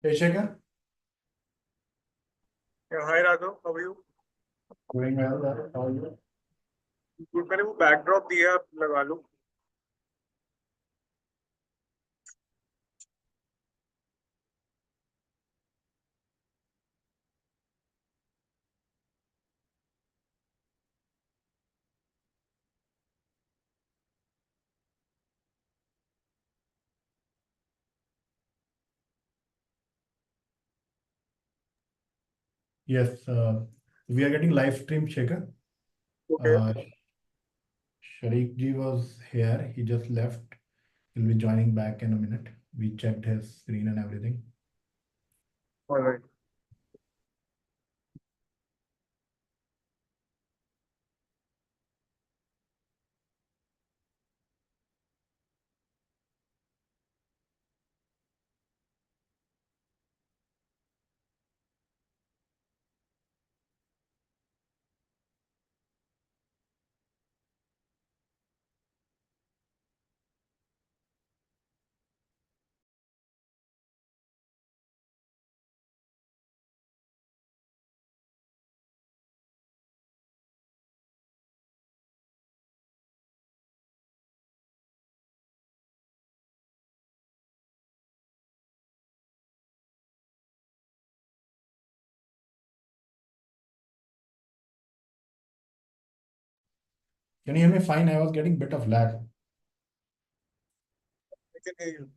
Hey, Shekhar. Yeah, hi Raghav, how are you? Doing well. How are you? मैंने वो backdrop दिया लगा लो. Yes, we are getting live stream, Shekhar. Okay, Uh, Sharique Ji was here. He just left. He'll be joining back in a minute. We checked his screen and everything. all right. Can you hear me fine? I was getting bit of lag. I can hear you.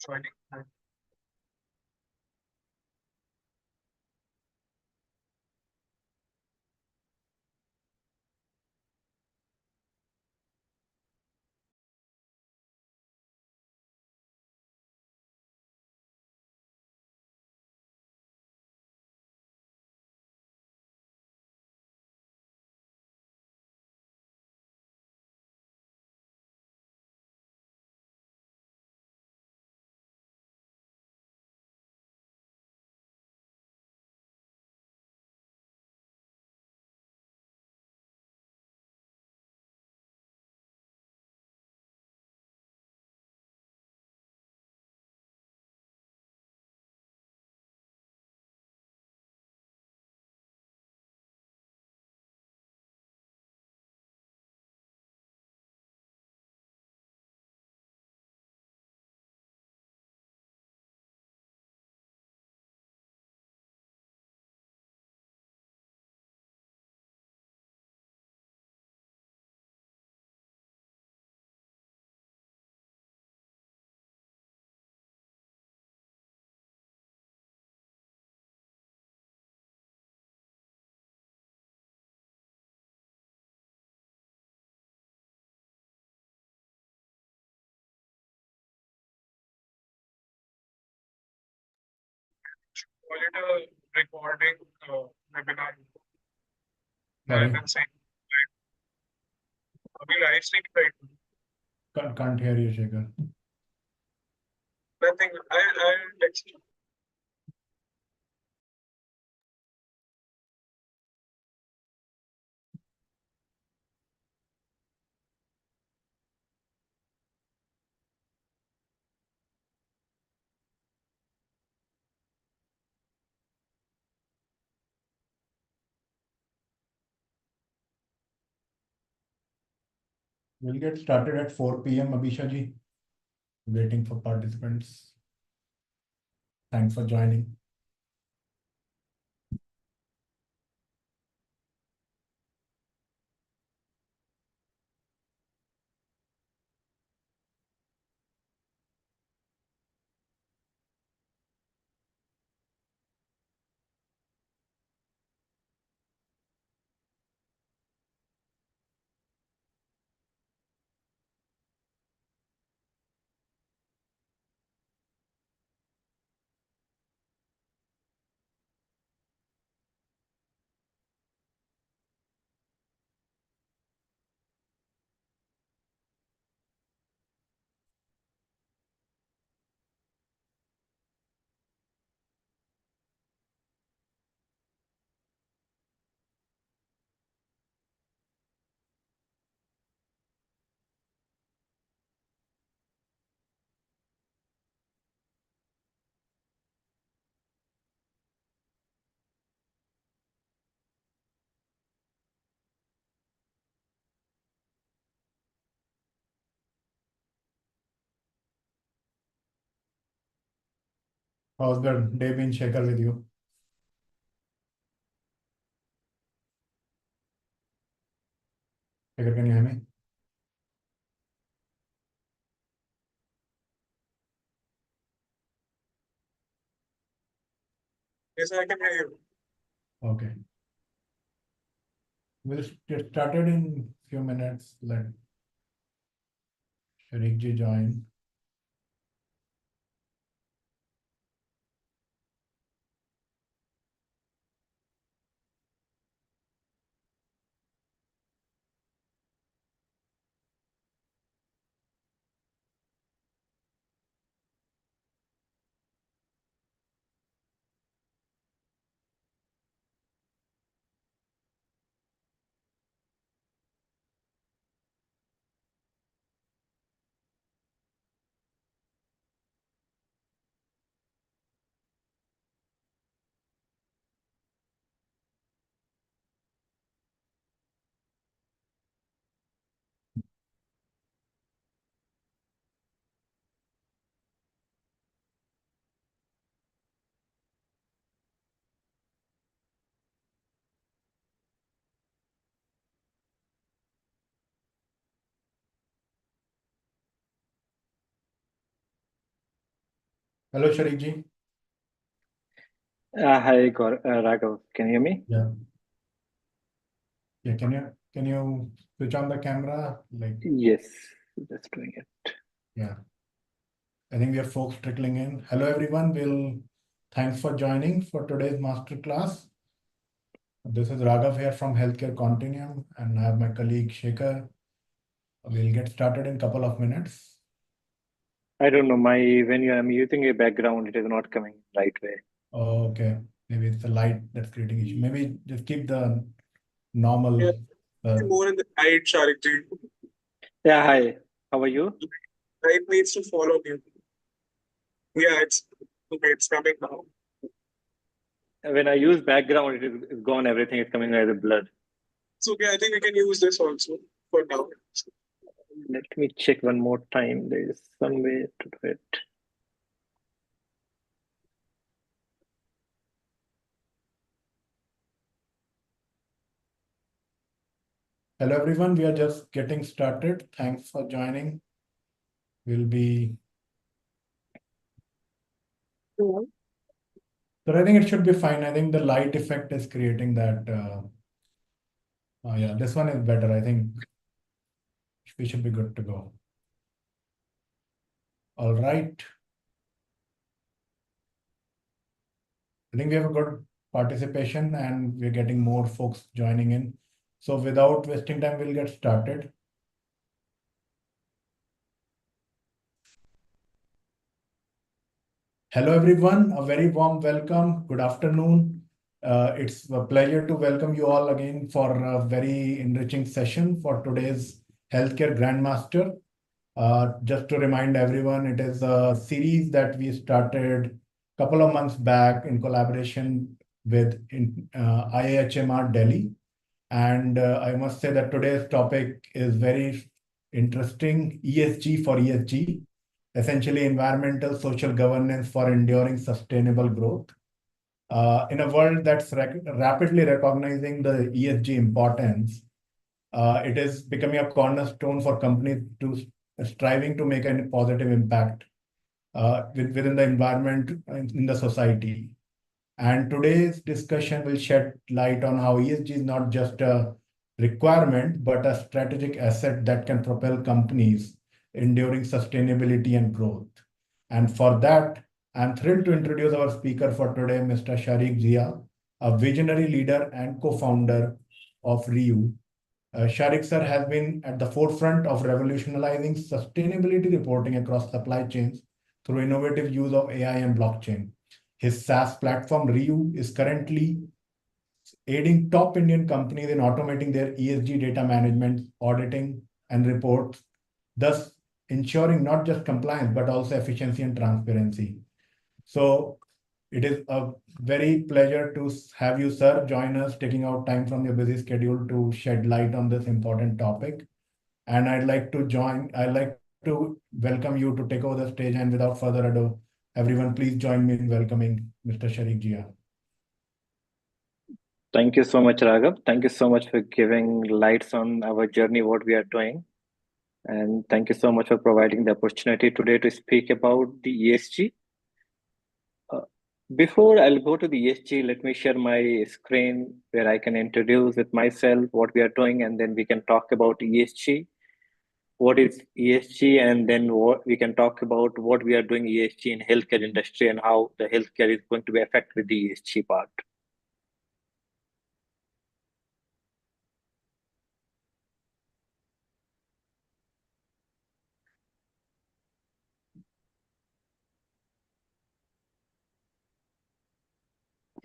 Joining. call it a recording webinar. Sorry, And then saying, are we live streaming right now? can't hear you, Shekhar. Nothing. I'll text you. We'll get started at 4 p.m. Abhisha ji. Waiting for participants. Thanks for joining. How's the day been, Shekhar, with you? Shekhar, can you hear me? Yes, I can hear you. Okay. We'll get started in a few minutes. Let Sharique ji join. Hello, Sharique ji. Hi, Raghav. Can you hear me? Yeah. Yeah. Can you switch on the camera? Like, Yes, just doing it. yeah. I think we have folks trickling in. Hello, everyone. Thanks for joining for today's master class. This is Raghav here from Healthcare Continuum, and I have my colleague Shekhar. We'll get started in a couple of minutes. I don't know. When I'm using a background, it is not coming right way. Oh, okay. Maybe it's the light that's creating issue. Maybe just keep the normal. Yeah. More in the light, Sharique ji. Yeah, hi. How are you? Light needs to follow you. Yeah, it's okay. It's coming now. When I use background, it's gone. Everything is coming as a blur. It's okay. I think we can use this also for now. Let me check one more time. There is some way to do it. Hello, everyone. We are just getting started. Thanks for joining. We'll be. So I think it should be fine. I think the light effect is creating that. Yeah, this one is better. I think we should be good to go. All right. I think we have a good participation and we're getting more folks joining in. So without wasting time, we'll get started. Hello, everyone. A very warm welcome. Good afternoon. It's a pleasure to welcome you all again for a very enriching session for today's Healthcare Grandmaster. Just to remind everyone, it is a series that we started a couple of months back in collaboration with IIHMR Delhi. And I must say that today's topic is very interesting, ESG for ESG, essentially environmental social governance for enduring sustainable growth. In a world that's rapidly recognizing the ESG importance, it is becoming a cornerstone for companies to striving to make a positive impact within the environment in the society. And today's discussion will shed light on how ESG is not just a requirement, but a strategic asset that can propel companies enduring sustainability and growth. And for that, I'm thrilled to introduce our speaker for today, Mr. Sharique Zia, a visionary leader and co-founder of RIU. Sharique sir has been at the forefront of revolutionizing sustainability reporting across supply chains through innovative use of AI and blockchain. His SaaS platform, RIU, is currently aiding top Indian companies in automating their ESG data management, auditing, and reports, thus ensuring not just compliance, but also efficiency and transparency. So it is a very pleasure to have you, sir, join us, taking out time from your busy schedule to shed light on this important topic. And I'd like to welcome you to take over the stage. And without further ado, everyone, please join me in welcoming Mr. Sharique Zia. Thank you so much, Raghav. Thank you so much for giving lights on our journey, what we are doing. And thank you so much for providing the opportunity today to speak about the ESG. Before I'll go to the ESG, let me share my screen where I can introduce with myself what we are doing, and then we can talk about ESG. What is ESG, and then what we can talk about what we are doing ESG in healthcare industry and how the healthcare is going to be affected with the ESG part.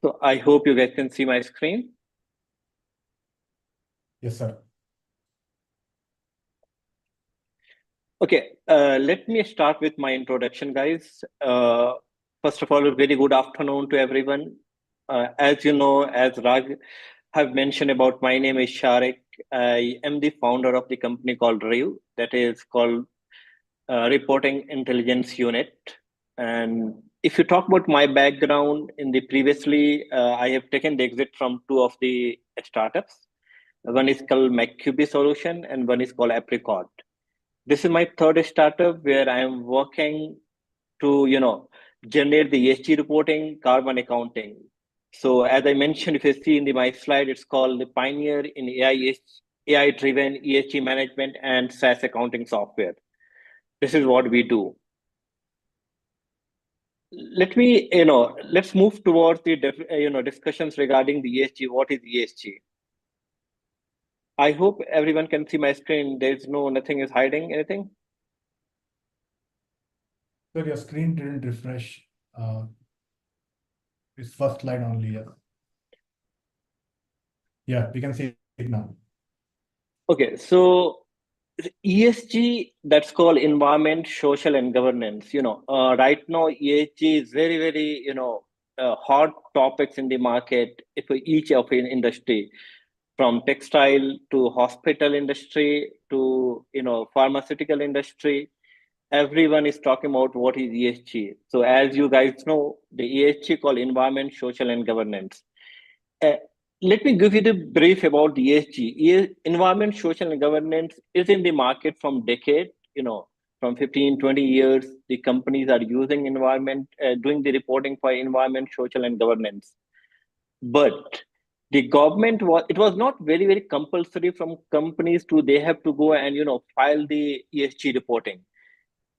So I hope you guys can see my screen. Yes, sir. Okay, let me start with my introduction, guys. First of all, a very good afternoon to everyone. As you know, as Rag have mentioned about, my name is Sharique. I am the founder of the company called RIU, that is called Reporting Intelligence Unit. And if you talk about my background in the previously, I have taken the exit from two of the startups. One is called McCuby Solution and one is called Apricot. This is my third startup where I am working to, generate the ESG reporting, carbon accounting. So as I mentioned, if you see in my slide, it's called the pioneer in AI-driven ESG management and SaaS accounting software. This is what we do. Let's move towards the discussions regarding the ESG. What is ESG? I hope everyone can see my screen. Nothing is hiding anything. So your screen didn't refresh. It's first slide only. Yeah. Yeah, we can see it now. Okay, so ESG, that's called environment, social, and governance. Right now ESG is very, very, hot topics in the market for each of an industry, from textile to hospital industry to pharmaceutical industry. Everyone is talking about what is ESG. So as you guys know, the ESG called environment, social, and governance. Let me give you the brief about the ESG. Environment, social, and governance is in the market from decade, from 15, 20 years. The companies are using environment, doing the reporting for environment, social, and governance. But the government it was not very, very compulsory from companies they have to go and, file the ESG reporting.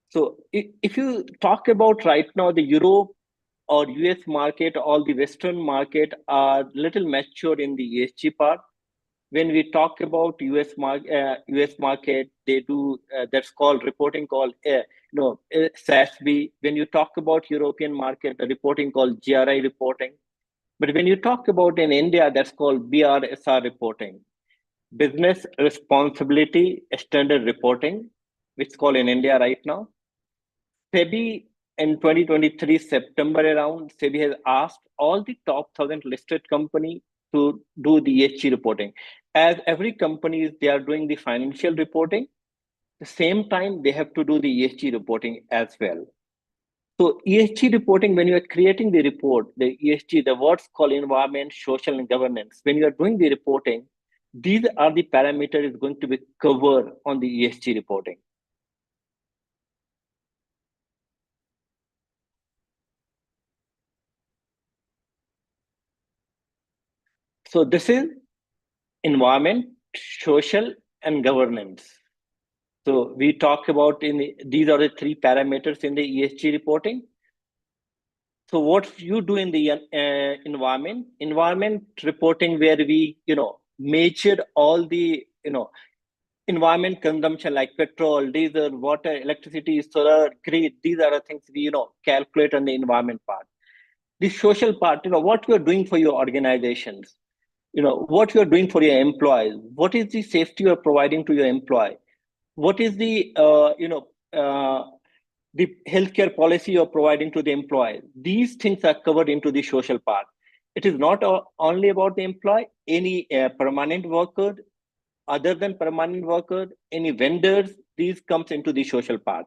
So if you talk about right now, the Europe or US market, all the Western market are little mature in the ESG part. When we talk about US market, they do that's called reporting called SASB. When you talk about European market, the reporting called GRI reporting. But when you talk about in India, that's called BRSR reporting, business responsibility standard reporting, which is called in India right now. SEBI in 2023 September around, SEBI has asked all the top 1,000 listed company to do the ESG reporting. As every company they are doing the financial reporting, the same time they have to do the ESG reporting as well. So ESG reporting, when you are creating the report, the ESG, the words called environment, social, and governance. When you are doing the reporting, these are the parameters going to be covered on the ESG reporting. So this is environment, social, and governance. So we talk about these are the three parameters in the ESG reporting. So what you do in the environment reporting, where we measure all the environment consumption like petrol, diesel, water, electricity, solar, grid. These are the things we calculate on the environment part. The social part, what you are doing for your organizations, what you are doing for your employees, what is the safety you are providing to your employee, what is the the healthcare policy you're providing to the employee. These things are covered into the social part. It is not only about the employee, any permanent worker, other than permanent worker, any vendors, these comes into the social part.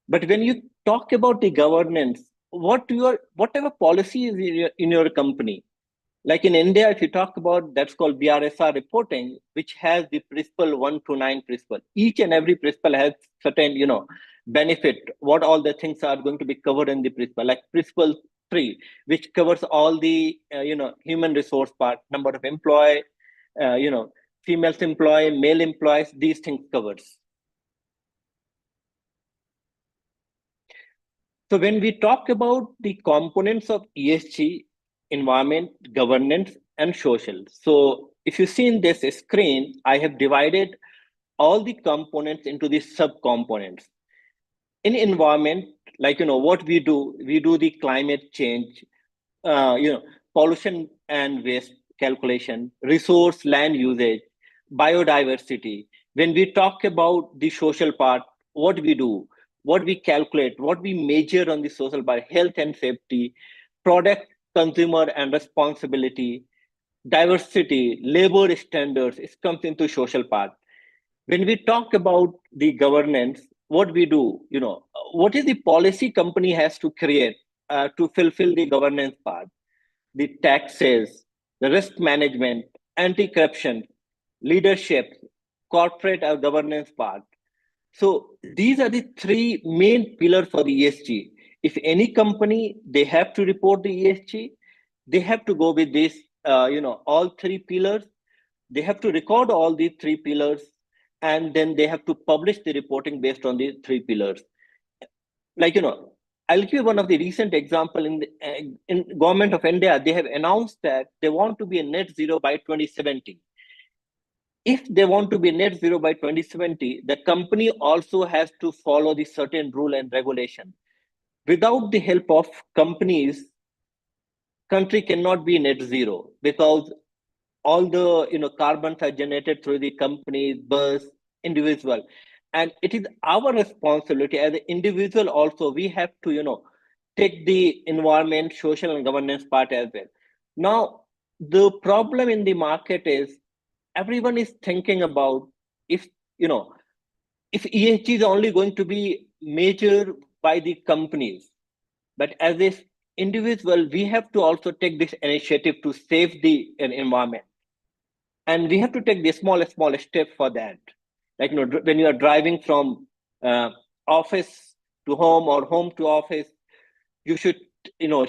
But when you talk about the governance, whatever policy is in your company, like in India, if you talk about, that's called BRSR reporting, which has the principle 1 to 9 principle. Each and every principle has certain, benefit, what all the things are going to be covered in the principle. Like principle 3, which covers all the, human resource part, number of employee, females employee, male employees, these things covers. So when we talk about the components of ESG, environment, governance, and social. So if you see in this screen, I have divided all the components into the sub-components. In environment, like, what we do the climate change, pollution and waste calculation, resource land usage, biodiversity. When we talk about the social part, what we do, what we calculate, what we measure on the social part, health and safety, product, consumer and responsibility, diversity, labor standards, it comes into social part. When we talk about the governance, what we do, what is the policy company has to create to fulfill the governance part, the taxes, the risk management, anti-corruption, leadership, corporate governance part. So these are the three main pillars for the ESG. If any company, they have to report the ESG, they have to go with this, all three pillars. They have to record all the three pillars, and then they have to publish the reporting based on the three pillars. Like, I'll give you one of the recent example in government of India. They have announced that they want to be a net zero by 2070. If they want to be net zero by 2070, the company also has to follow the certain rule and regulation. Without the help of companies, country cannot be net zero, because all the carbons are generated through the companies, bus, individual, and it is our responsibility as an individual also. We have to take the environment, social, and governance part as well. Now, the problem in the market is everyone is thinking about if ESG is only going to be measured by the companies, but as this individual, we have to also take this initiative to save the environment. And we have to take the small step for that. Like, when you are driving from office to home or home to office, you should,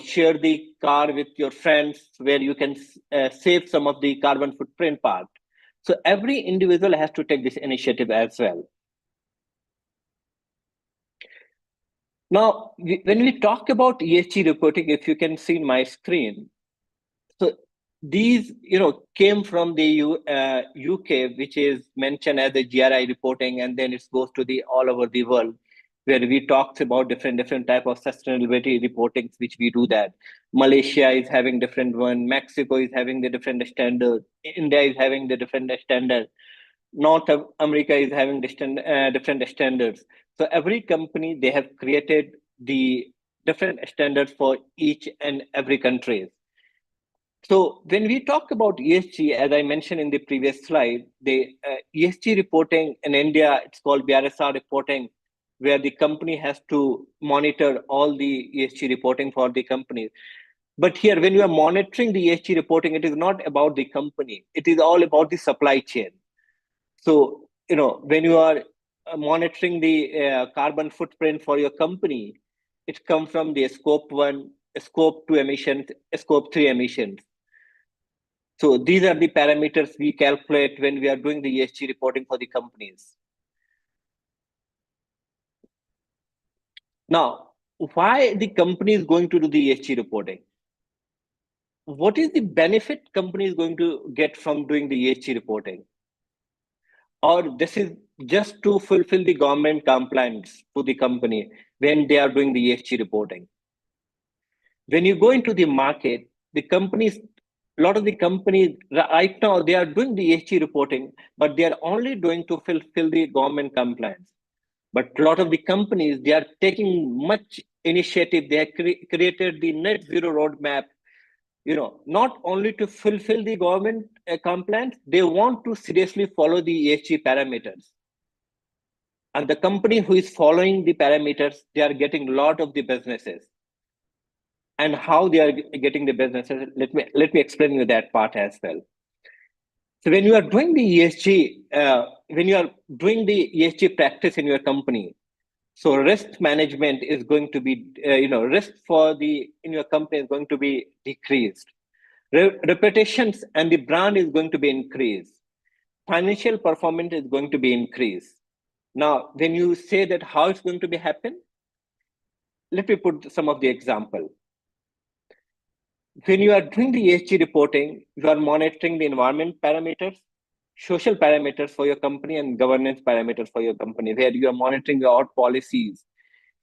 share the car with your friends, where you can save some of the carbon footprint part. So every individual has to take this initiative as well. Now, when we talk about ESG reporting, if you can see in my screen, so these, came from the UK, which is mentioned as the GRI reporting, and then it goes to the all over the world, where we talk about different type of sustainability reportings, which we do that. Malaysia is having different one, Mexico is having the different standard, India is having the different standard, North America is having different standards. So every company, they have created the different standards for each and every country. So when we talk about ESG, as I mentioned in the previous slide, the ESG reporting in India, it's called BRSR reporting, where the company has to monitor all the ESG reporting for the company. But here, when you are monitoring the ESG reporting, it is not about the company. It is all about the supply chain. So, when you are monitoring the carbon footprint for your company, it comes from the scope 1, scope 2 emissions, scope 3 emissions. So these are the parameters we calculate when we are doing the ESG reporting for the companies. Now, why the company is going to do the ESG reporting? What is the benefit company is going to get from doing the ESG reporting? Or this is just to fulfill the government compliance to the company when they are doing the ESG reporting? When you go into the market, the companies, a lot of the companies right now, they are doing the ESG reporting, but they are only doing to fulfill the government compliance. But a lot of the companies, they are taking much initiative. They have created the net zero roadmap, not only to fulfill the government compliance, they want to seriously follow the ESG parameters. And the company who is following the parameters, they are getting a lot of the businesses. And how they are getting the businesses, let me explain you that part as well. So when you are doing the ESG, when you are doing the ESG practice in your company, so risk management is going to be, risk in your company is going to be decreased. Reputations and the brand is going to be increased. Financial performance is going to be increased. Now, when you say that how it's going to be happen, let me put some of the example. When you are doing the ESG reporting, you are monitoring the environment parameters, social parameters for your company, and governance parameters for your company, where you are monitoring your policies.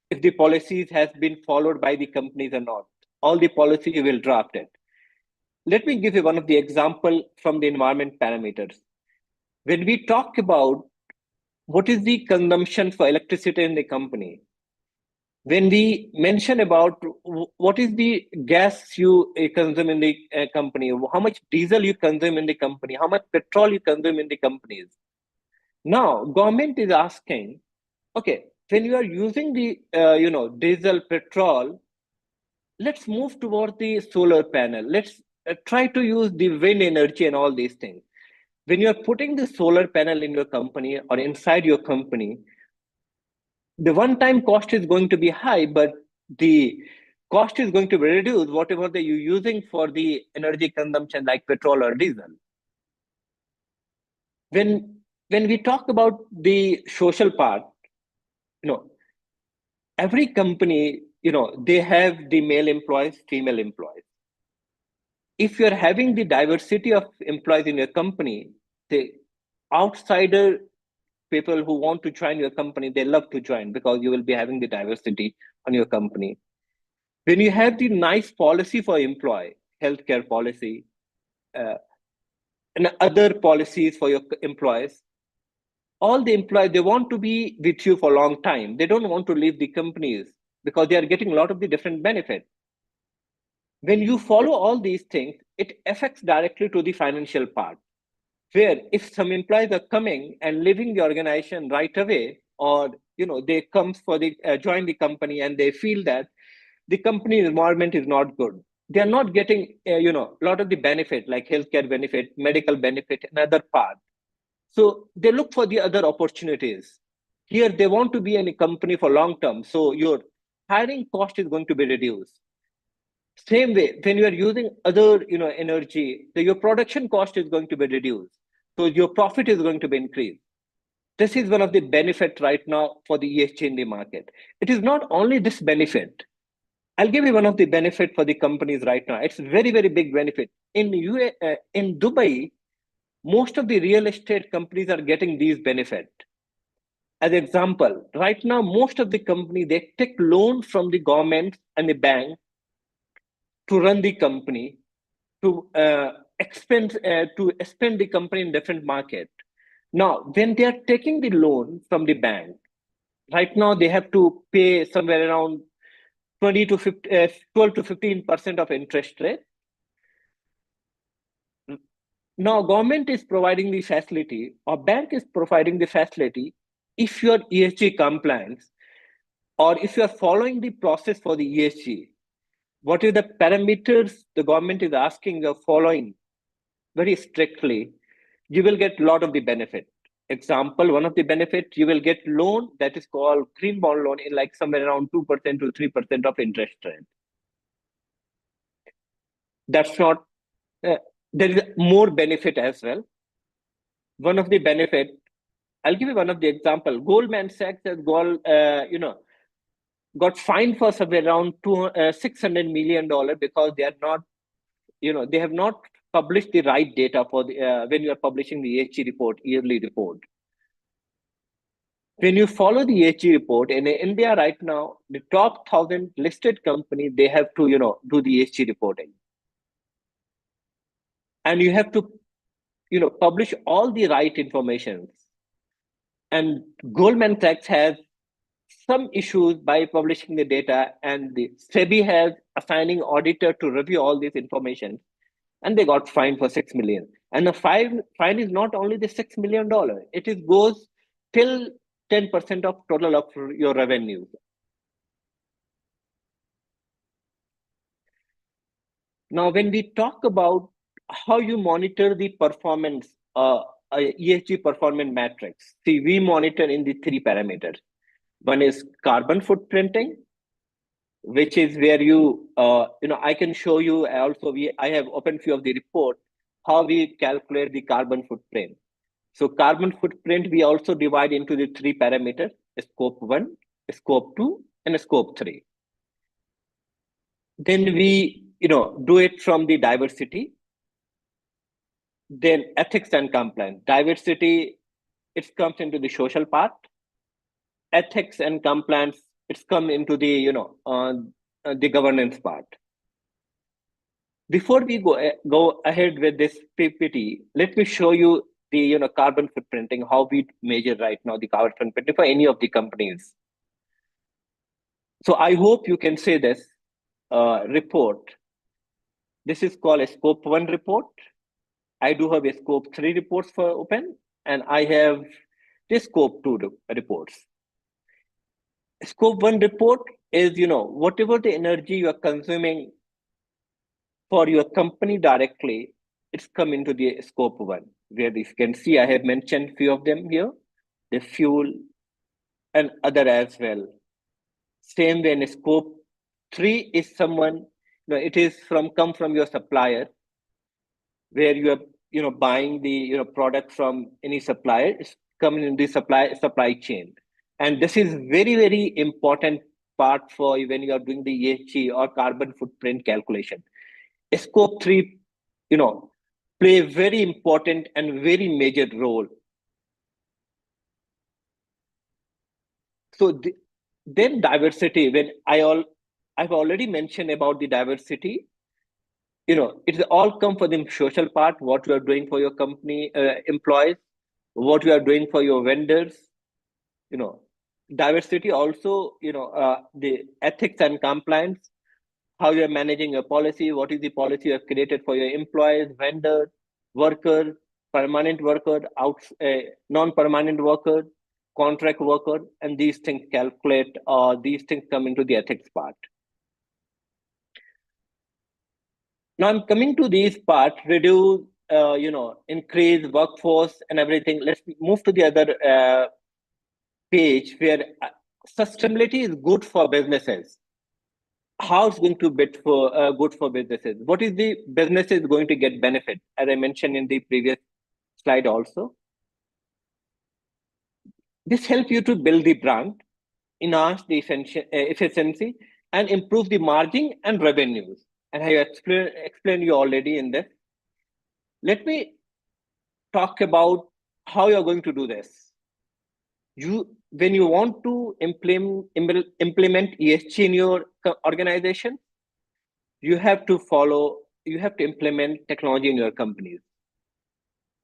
If the policies has been followed by the companies or not, all the policy you will draft it. Let me give you one of the example from the environment parameters. When we talk about what is the consumption for electricity in the company, when we mention about what is the gas you consume in the company, how much diesel you consume in the company, how much petrol you consume in the companies. Now, government is asking, okay, when you are using the diesel, petrol, let's move toward the solar panel. Let's try to use the wind energy and all these things. When you are putting the solar panel in your company or inside your company, the one-time cost is going to be high, but the cost is going to be reduced, whatever that you're using for the energy consumption like petrol or diesel. When we talk about the social part, every company, they have the male employees, female employees. If you're having the diversity of employees in your company, the outsider people who want to join your company, they love to join because you will be having the diversity on your company. When you have the nice policy for employee, healthcare policy, and other policies for your employees, all the employees, they want to be with you for a long time. They don't want to leave the companies because they are getting a lot of the different benefits. When you follow all these things, it affects directly to the financial part, where if some employees are coming and leaving the organization right away, or they come for the join the company and they feel that the company environment is not good, they are not getting a lot of the benefit like healthcare benefit, medical benefit, and other part. So they look for the other opportunities. Here they want to be in a company for long term, so your hiring cost is going to be reduced. Same way, when you are using other energy, your production cost is going to be reduced, so your profit is going to be increased. this is one of the benefits right now for the ESG in the market. It is not only this benefit. I'll give you one of the benefit for the companies right now. It's very, very big benefit. In Dubai, most of the real estate companies are getting these benefits. As example, right now, most of the company, they take loans from the government and the bank to run the company, to expand the company in different market. Now, when they are taking the loan from the bank, right now they have to pay somewhere around 12 to 15% of interest rate. Now, government is providing the facility, or bank is providing the facility. If you are ESG compliance, or if you are following the process for the ESG, what are the parameters the government is asking you following very strictly, you will get a lot of the benefit. Example, one of the benefits, you will get loan that is called green bond loan in like somewhere around 2% to 3% of interest rate. That's not, there is more benefit as well. One of the benefit, I'll give you one of the example. Goldman Sachs has got fined for somewhere around $600 million because they are not, they have not published the right data for the when you are publishing the ESG report, yearly report. When you follow the ESG report in India right now, the top 1,000 listed company, they have to, do the ESG reporting. And you have to, publish all the right information. And Goldman Sachs has some issues by publishing the data, and the SEBI has assigning auditor to review all this information, and they got fined for $6 million. And the fine is not only the $6 million; it goes till 10% of total of your revenue. Now, when we talk about how you monitor the performance, ESG performance metrics, see, we monitor in the 3 parameters. One is carbon footprinting, which is where I can show you also. I have opened few of the report how we calculate the carbon footprint. So carbon footprint, we also divide into the 3 parameters: scope 1, scope 2, and scope 3. Then we, do it from the diversity. Then ethics and compliance. Diversity, it comes into the social part. Ethics and compliance, it's come into the, the governance part. Before we go ahead with this PPT, let me show you the carbon footprinting, how we measure right now the carbon footprinting for any of the companies. So I hope you can say this report. This is called a scope 1 report. I do have a scope 3 reports for open, and I have the scope 2 reports. Scope 1 report is, whatever the energy you are consuming for your company directly, it's come into the scope 1, where you can see I have mentioned few of them here, the fuel and other as well. Same way in scope 3 is someone, it is come from your supplier, where you are, buying the, product from any supplier. It's coming in the supply chain. And this is very, very important part for when you are doing the ESG or carbon footprint calculation. Scope 3, play a very important and very major role. So then diversity, when I've already mentioned about the diversity, it's all come for the social part, what you are doing for your company employees, what you are doing for your vendors, diversity also, the ethics and compliance, how you are managing your policy, what is the policy you have created for your employees, vendors, workers, permanent worker, non-permanent worker, contract worker, and these things calculate, these things come into the ethics part. Now I'm coming to these parts, reduce, increase workforce and everything. Let's move to the other page where sustainability is good for businesses. How it's going to be good for businesses? What is the businesses going to get benefit? As I mentioned in the previous slide also. This helps you to build the brand, enhance the efficiency, and improve the margin and revenues. And I explained you already in this. Let me talk about how you're going to do this. When you want to implement ESG in your organization, you have to implement technology in your companies,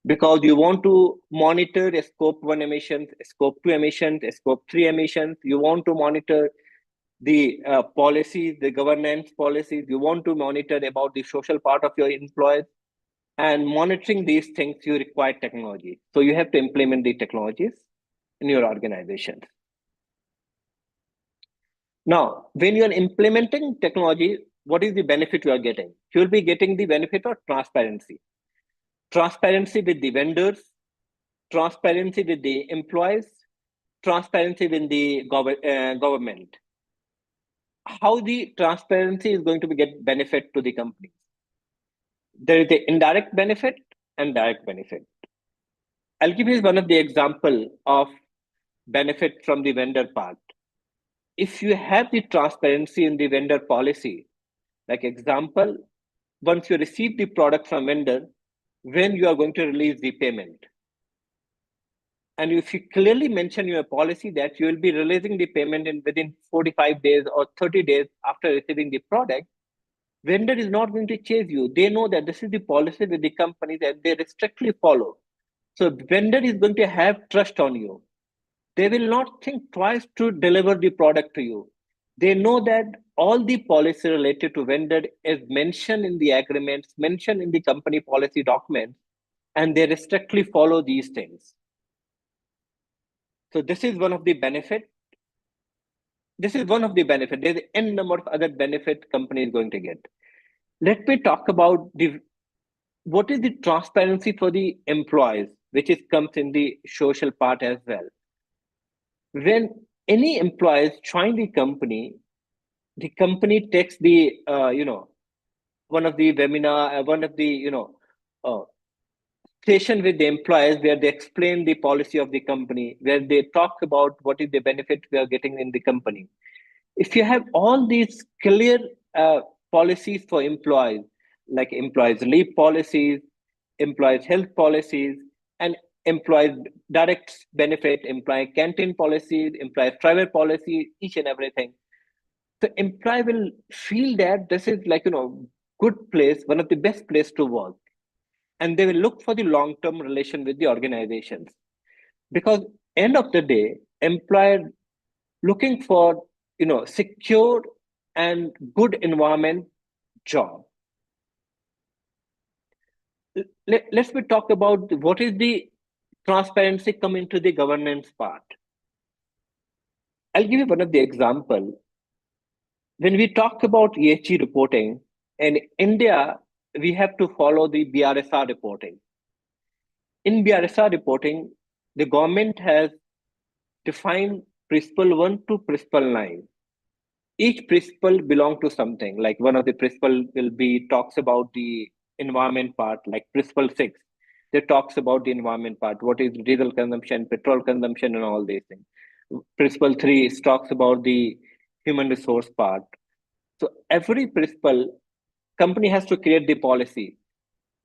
because you want to monitor scope 1 emissions, scope 2 emissions, scope 3 emissions. You want to monitor the policies, the governance policies. You want to monitor about the social part of your employees. And monitoring these things, you require technology. So you have to implement the technologies in your organization. Now, when you are implementing technology, what is the benefit you are getting? You will be getting the benefit of transparency. Transparency with the vendors, transparency with the employees, transparency with the government. How the transparency is going to get benefit to the company? There is the indirect benefit and direct benefit. I'll give you one of the example of benefit from the vendor part. If you have the transparency in the vendor policy, like example, once you receive the product from vendor, when you are going to release the payment. And if you clearly mention your policy that you will be releasing the payment within 45 days or 30 days after receiving the product, vendor is not going to chase you. They know that this is the policy with the company that they strictly follow. So vendor is going to have trust on you. They will not think twice to deliver the product to you. They know that all the policy related to vendor is mentioned in the agreements, mentioned in the company policy documents, and they strictly follow these things. So this is one of the benefit. There's n number of other benefit company is going to get. Let me talk about what is the transparency for the employees, which comes in the social part as well. When any employees join the company takes the one of the webinar, one of the session with the employees where they explain the policy of the company, where they talk about what is the benefit we are getting in the company. If you have all these clear policies for employees, like employees leave policies, employees health policies, and employees direct benefit, employee canteen policies, employee travel policy, each and everything, the employee will feel that this is good place, one of the best place to work, and they will look for the long-term relation with the organizations, because end of the day, employer looking for secure and good environment job. Let's me talk about what is the transparency coming to the governance part. I'll give you one of the example. When we talk about ESG reporting in India, we have to follow the BRSR reporting. In BRSR reporting, the government has defined principle 1 to principle 9. Each principle belong to something. Like one of the principle will be talks about the environment part, like principle 6. They talks about the environment part. What is diesel consumption, petrol consumption, and all these things. Principle 3 talks about the human resource part. So every principle, company has to create the policy.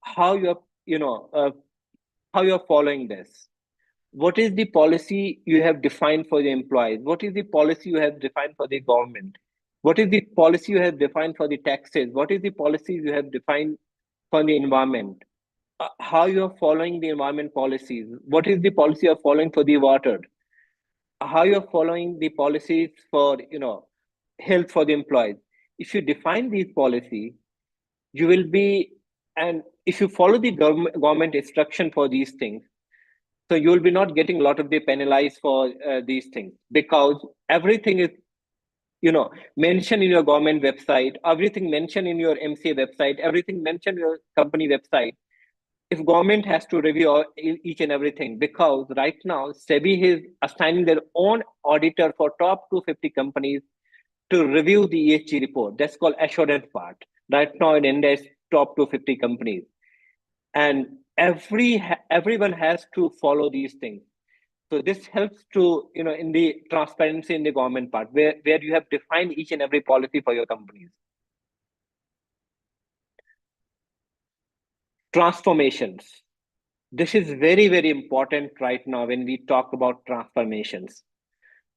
How you're following this. What is the policy you have defined for the employees? What is the policy you have defined for the government? What is the policy you have defined for the taxes? What is the policy you have defined for the environment? How you are following the environment policies? What is the policy you are following for the water? How you are following the policies for health for the employees? If you define these policies, you will be, and if you follow the government instruction for these things, so you will be not getting a lot of the penalized for these things, because everything is mentioned in your government website, everything mentioned in your MCA website, everything mentioned in your company website. If government has to review each and everything, because right now SEBI is assigning their own auditor for top 250 companies to review the ESG report. That's called assurance part. Right now in India, it's top 250 companies, and everyone has to follow these things. So this helps to, in the transparency in the government part, where you have defined each and every policy for your companies. Transformations. This is very, very important right now when we talk about transformations.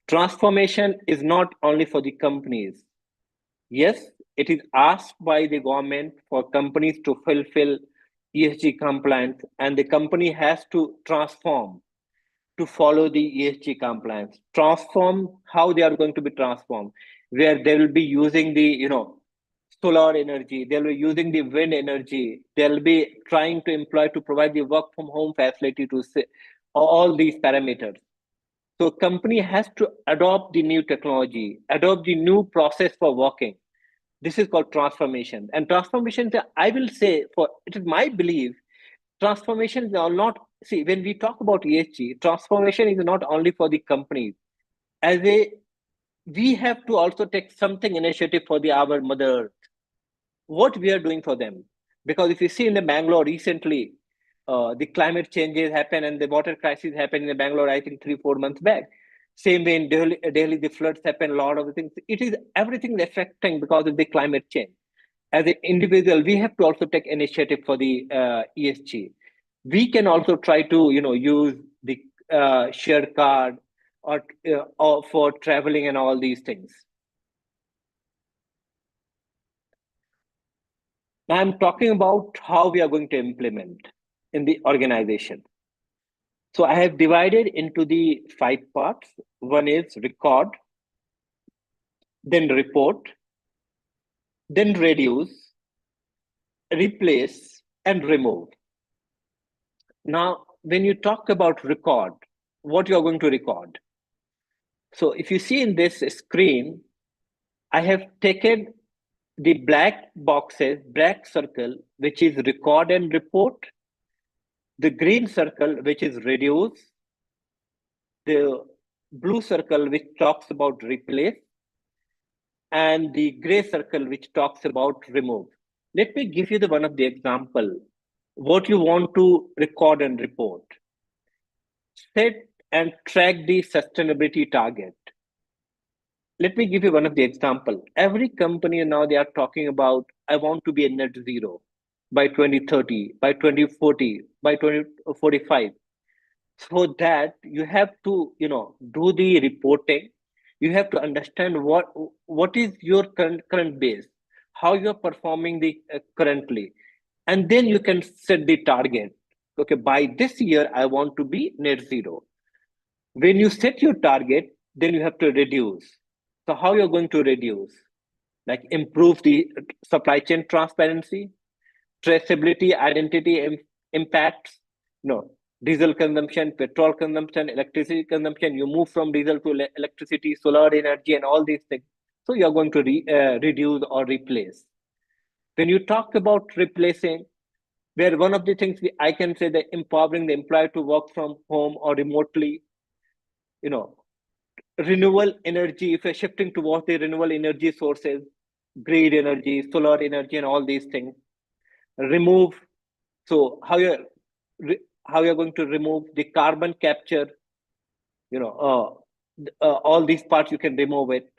Transformation is not only for the companies. Yes, it is asked by the government for companies to fulfill ESG compliance, and the company has to transform to follow the ESG compliance. Transform how they are going to be transformed, where they will be using the solar energy, they'll be using the wind energy, they'll be trying to employ to provide the work from home facility to say all these parameters. So company has to adopt the new technology, adopt the new process for working. This is called transformation. And transformation, I will say, for it is my belief, transformations are not, see, when we talk about ESG, transformation is not only for the companies. We have to also take something initiative for our mother earth, what we are doing for them. Because if you see in the Bangalore recently, the climate changes happen and the water crisis happened in the Bangalore, I think 3-4 months back. Same way in Delhi, the floods happen, a lot of the things. It is everything affecting because of the climate change. As an individual, we have to also take initiative for the ESG. We can also try to, use the share card or for traveling and all these things. Now I'm talking about how we are going to implement in the organization. So I have divided into the 5 parts. One is record, then report, then reduce, replace, and remove. Now, when you talk about record, what you are going to record. So if you see in this screen, I have taken the black boxes, black circle, which is record and report, the green circle, which is reduce, the blue circle, which talks about replace, and the gray circle, which talks about remove. Let me give you one of the example, what you want to record and report. Set and track the sustainability target. Let me give you one of the example. Every company now, they are talking about, I want to be a net zero by 2030, by 2040, by 2045. So that you have to, do the reporting. You have to understand what is your current base, how you're performing the currently. And then you can set the target. Okay, by this year, I want to be net zero. When you set your target, then you have to reduce. So how you're going to reduce? Like improve the supply chain transparency, traceability, identity impacts, diesel consumption, petrol consumption, electricity consumption. You move from diesel to electricity, solar energy, and all these things. So you're going to reduce or replace. When you talk about replacing, where one of the things I can say that empowering the employee to work from home or remotely, renewable energy, if you're shifting towards the renewable energy sources, grid energy, solar energy, and all these things. Remove, so how you're going to remove the carbon capture, all these parts you can remove it.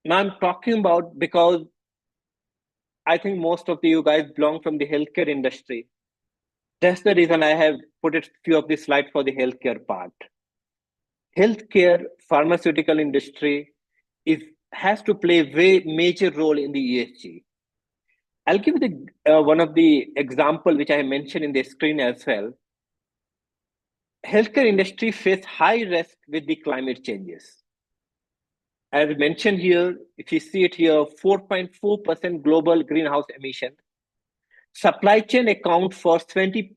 Now I'm talking about, because I think most of you guys belong from the healthcare industry. That's the reason I have put a few of the slides for the healthcare part. Healthcare, pharmaceutical industry has to play a very major role in the ESG. I'll give you one of the example which I mentioned in the screen as well. Healthcare industry face high risk with the climate changes. As mentioned here, if you see it here, 4.4% global greenhouse emissions. Supply chain account for 21%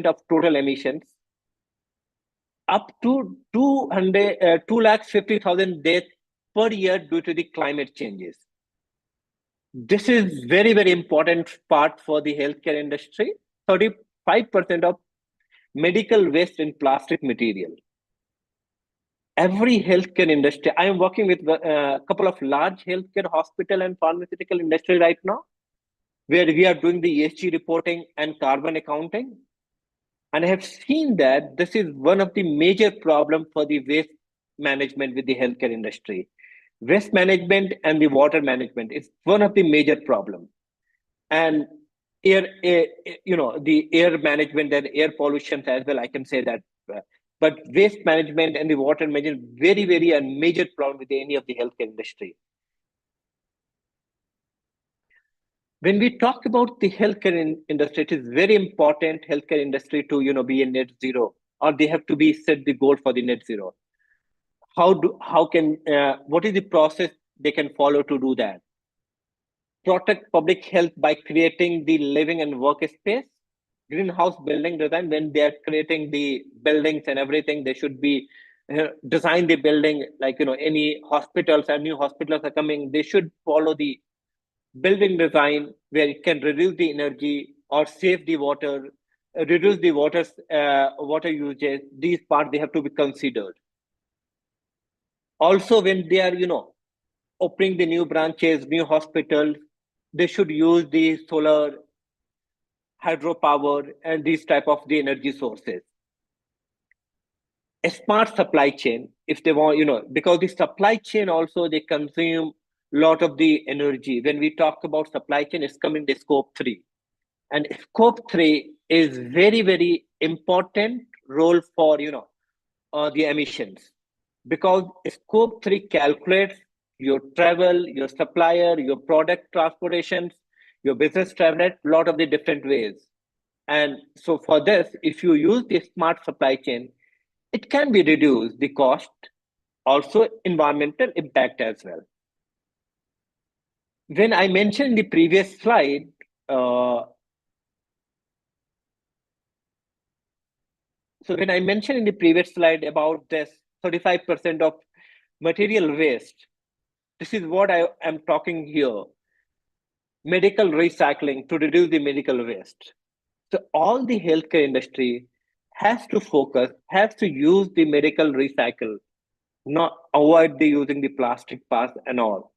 of total emissions. Up to 250,000 deaths per year due to the climate changes. This is very, very important part for the healthcare industry. 35% of medical waste in plastic material. Every healthcare industry, I am working with a couple of large healthcare hospital and pharmaceutical industry right now. where we are doing the ESG reporting and carbon accounting. And I have seen that this is one of the major problems for the waste management with the healthcare industry. Waste management and the water management is one of the major problems. And the air management and air pollution as well, I can say that. But waste management and the water management, very, very a major problem with any of the healthcare industry. When we talk about the healthcare industry, it is very important healthcare industry to be a net zero, or they have to be set the goal for the net zero. What is the process they can follow to do that? Protect public health by creating the living and work space. Greenhouse building design, when they are creating the buildings and everything, they should be design the building like any hospitals and new hospitals are coming, they should follow the building design where it can reduce the energy or save the water, reduce the water usage. These parts they have to be considered. Also, when they are opening the new branches, new hospitals, they should use the solar, hydropower, and these type of the energy sources. A smart supply chain, if they want, because the supply chain also they consume a lot of the energy. When we talk about supply chain, it's coming to scope 3. And scope 3 is very, very important role for the emissions, because scope 3 calculates your travel, your supplier, your product transportations, your business travel at a lot of the different ways. And so for this, if you use the smart supply chain, it can be reduced the cost, also environmental impact as well. When I mentioned in the previous slide, so when I mentioned in the previous slide about this 35% of material waste, this is what I am talking here. Medical recycling to reduce the medical waste. So all the healthcare industry has to focus, has to use the medical recycle, not avoid the using the plastic parts and all,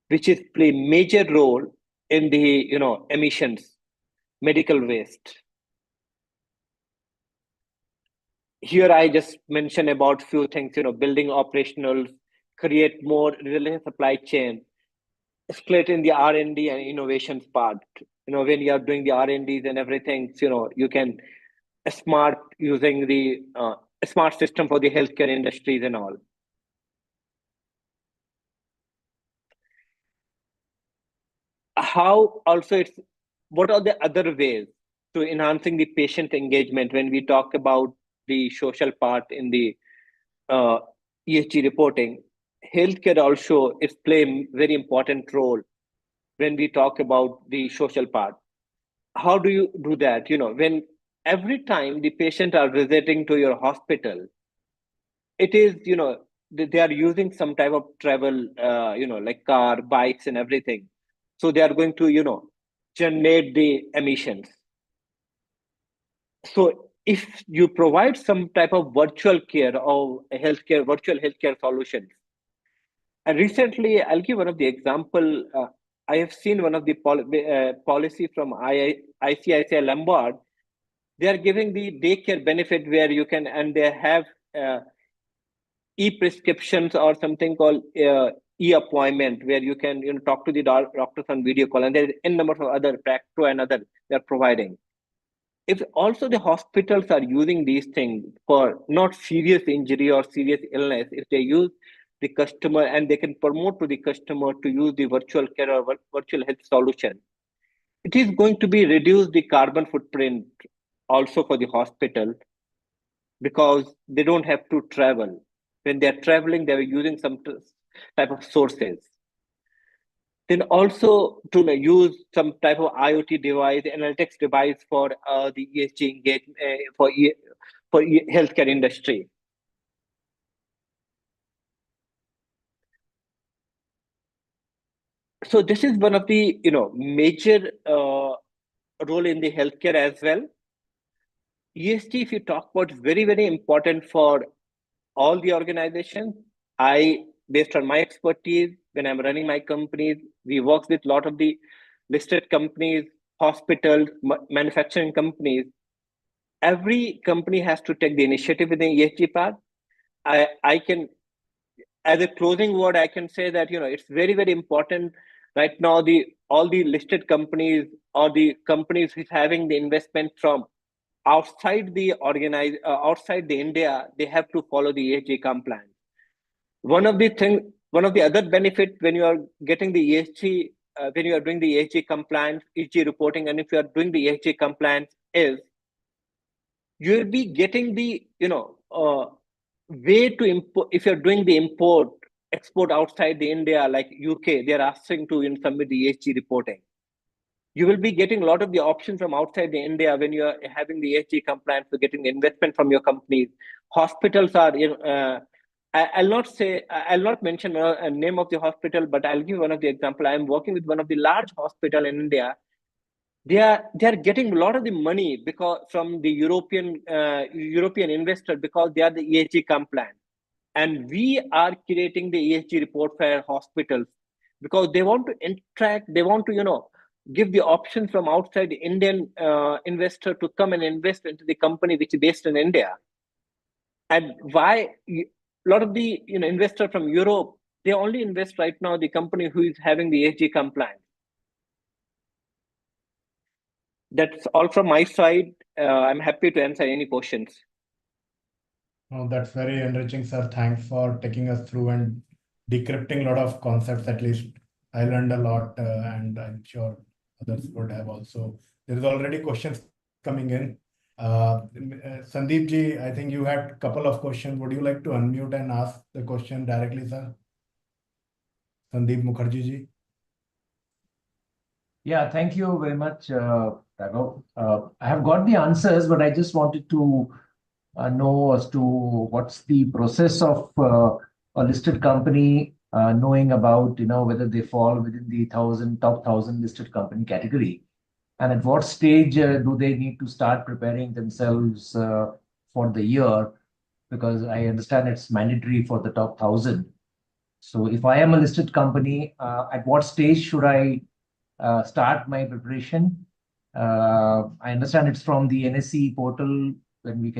which is play major role in the emissions, medical waste. Here I just mentioned about few things, building operational, create more resilient supply chain, split in the R&D and innovations part. When you are doing the R&Ds and everything, you can smart using the smart system for the healthcare industries and all. How also what are the other ways to enhancing the patient engagement when we talk about the social part in the ESG reporting? Healthcare also is playing very important role when we talk about the social part. How do you do that? When every time the patient are visiting to your hospital, it is they are using some type of travel, like car, bikes, and everything. So they are going to generate the emissions. So if you provide some type of virtual care or virtual healthcare solutions, and recently I'll give one of the example. I have seen one of the policy from ICICI Lombard. They are giving the daycare benefit where you can, and they have e-prescriptions or something called e-appointment, where you can talk to the doctors on video call, and there's n number of other Practo and other they're providing. If also the hospitals are using these things for not serious injury or serious illness, if they use the customer and they can promote to the customer to use the virtual care or virtual health solution, it is going to be reduce the carbon footprint also for the hospital, because they don't have to travel. When they're traveling, they're using some type of sources. Then also to use some type of IoT device, analytics device for the ESG engagement for healthcare industry. So this is one of the major role in the healthcare as well. ESG, if you talk about, is very, very important for all the organizations. Based on my expertise, when I'm running my companies, we work with a lot of the listed companies, hospitals, manufacturing companies. Every company has to take the initiative in the ESG part. I can, as a closing word, I can say that it's very, very important right now. All the listed companies or the companies who's having the investment from outside the outside the India, they have to follow the ESG compliance. One of the other benefits when you are getting the ESG, when you are doing the ESG compliance, ESG reporting, and if you are doing the ESG compliance, is you will be getting the way to import. If you're doing the export outside the India, like UK, they're asking to submit the ESG reporting. You will be getting a lot of the options from outside the India when you are having the ESG compliance for getting the investment from your companies. Hospitals are, I'll not mention a name of the hospital, but I'll give one of the example. I'm working with one of the large hospital in India. They are getting a lot of the money because from the European investor, because they are the ESG compliant, and we are creating the ESG report for hospitals because they want to interact. They want to give the option from outside the Indian investor to come and invest into the company which is based in India. And why a lot of the investor from Europe, they only invest right now the company who is having the ESG compliance. That's all from my side. I'm happy to answer any questions. Oh, that's very enriching, sir. Thanks for taking us through and decrypting a lot of concepts. At least I learned a lot, and I'm sure others would have also. There is already questions coming in. Sandeep ji, I think you had a couple of questions. Would you like to unmute and ask the question directly, sir? Sandeep Mukherjee ji. Yeah, thank you very much, Raghav. I have got the answers, but I just wanted to know as to what's the process of a listed company knowing about whether they fall within the top 1,000 listed company category, and at what stage do they need to start preparing themselves for the year, because I understand it's mandatory for the top 1,000. So if I am a listed company, at what stage should I start my preparation? I understand it's from the NSE portal where we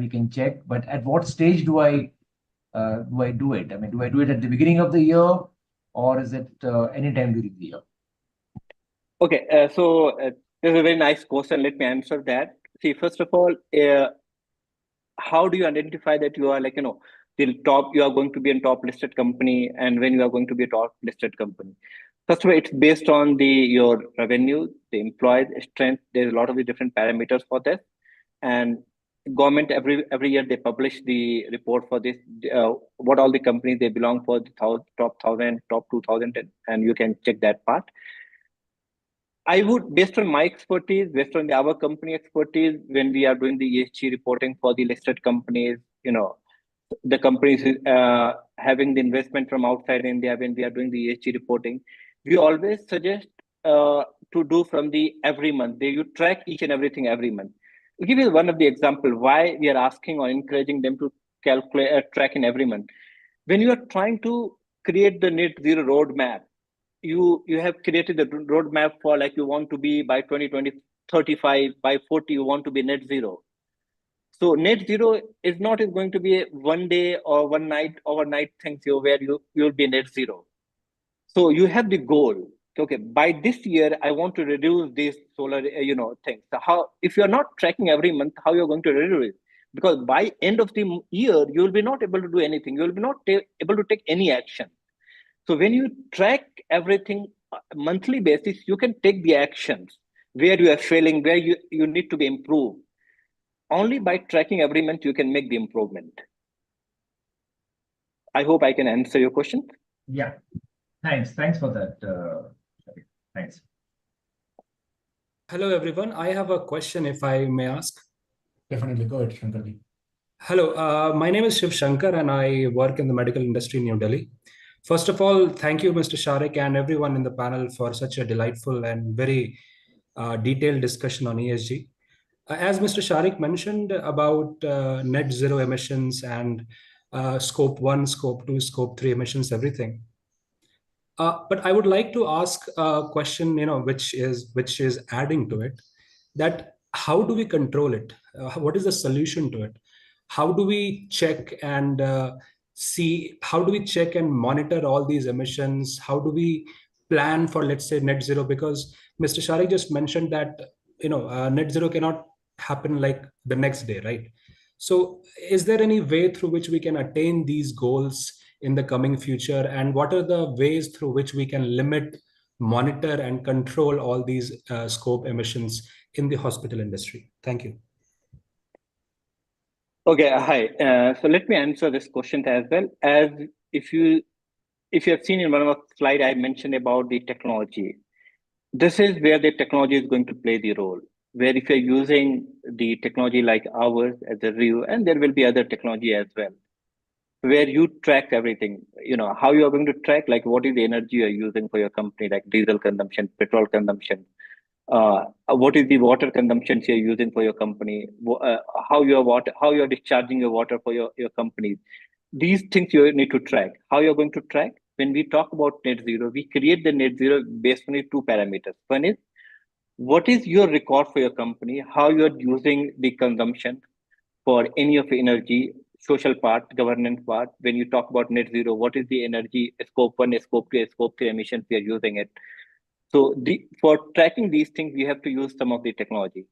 can check, but at what stage do I do it? I mean, do I do it at the beginning of the year, or is it any time during the year? Okay, so this is a very nice question. Let me answer that. See, first of all, how do you identify that you are you are going to be a top listed company, and when you are going to be a top listed company? First of all, it's based on your revenue, the employee strength. There's a lot of the different parameters for this, and government every year they publish the report for this. What all the companies they belong for, the top 1,000, top 2,000, and you can check that part. I would, based on my expertise, based on our company expertise, when we are doing the ESG reporting for the listed companies, the companies having the investment from outside India, when we are doing the ESG reporting, we always suggest to do from the every month. You track each and everything every month. I'll give you one of the example why we are asking or encouraging them to calculate track in every month. When you are trying to create the net zero roadmap, you have created a roadmap for you want to be by 2035, by 40 you want to be net zero. So net zero is not going to be a one day or one night overnight thing where you'll be net zero. So you have the goal. Okay, by this year I want to reduce these solar things. So how, if you're not tracking every month, how you're going to reduce it? Because by end of the year you will be not able to do anything. You will be not able to take any action. So when you track everything monthly basis, you can take the actions where you are failing, where you need to be improved. Only by tracking every month you can make the improvement. I hope I can answer your question. Yeah, thanks for that. Thanks. Hello everyone. I have a question, if I may ask. Definitely, go ahead, Shankarji. Hello, my name is Shiv Shankar and I work in the medical industry in New Delhi. First of all, thank you, Mr. Sharique, and everyone in the panel for such a delightful and very detailed discussion on ESG. As Mr. Sharique mentioned about net zero emissions and scope 1, scope 2, scope 3 emissions, everything. But I would like to ask a question, which is adding to it, that how do we control it? What is the solution to it? How do we check and see? How do we check and monitor all these emissions? How do we plan for, let's say, net zero? Because Mr. Sharique just mentioned that net zero cannot happen like the next day, right? So, is there any way through which we can attain these goals in the coming future, and what are the ways through which we can limit, monitor, and control all these scope emissions in the hospital industry? Thank you. Okay, hi. So let me answer this question as well. As if you have seen in one of the slide, I mentioned about the technology. This is where the technology is going to play the role. Where if you're using the technology like ours as a review, and there will be other technology as well, where you track everything, how you are going to track, like what is the energy you're using for your company, like diesel consumption, petrol consumption, what is the water consumption you're using for your company, how you're discharging your water for your company. These things you need to track. How you're going to track? When we talk about net zero, we create the net zero based on two parameters. One is, what is your record for your company, how you're using the consumption for any of the energy, social part, governance part. When you talk about net zero, what is the energy scope 1, scope 2, scope 3 emissions we are using it? So for tracking these things, we have to use some of the technology.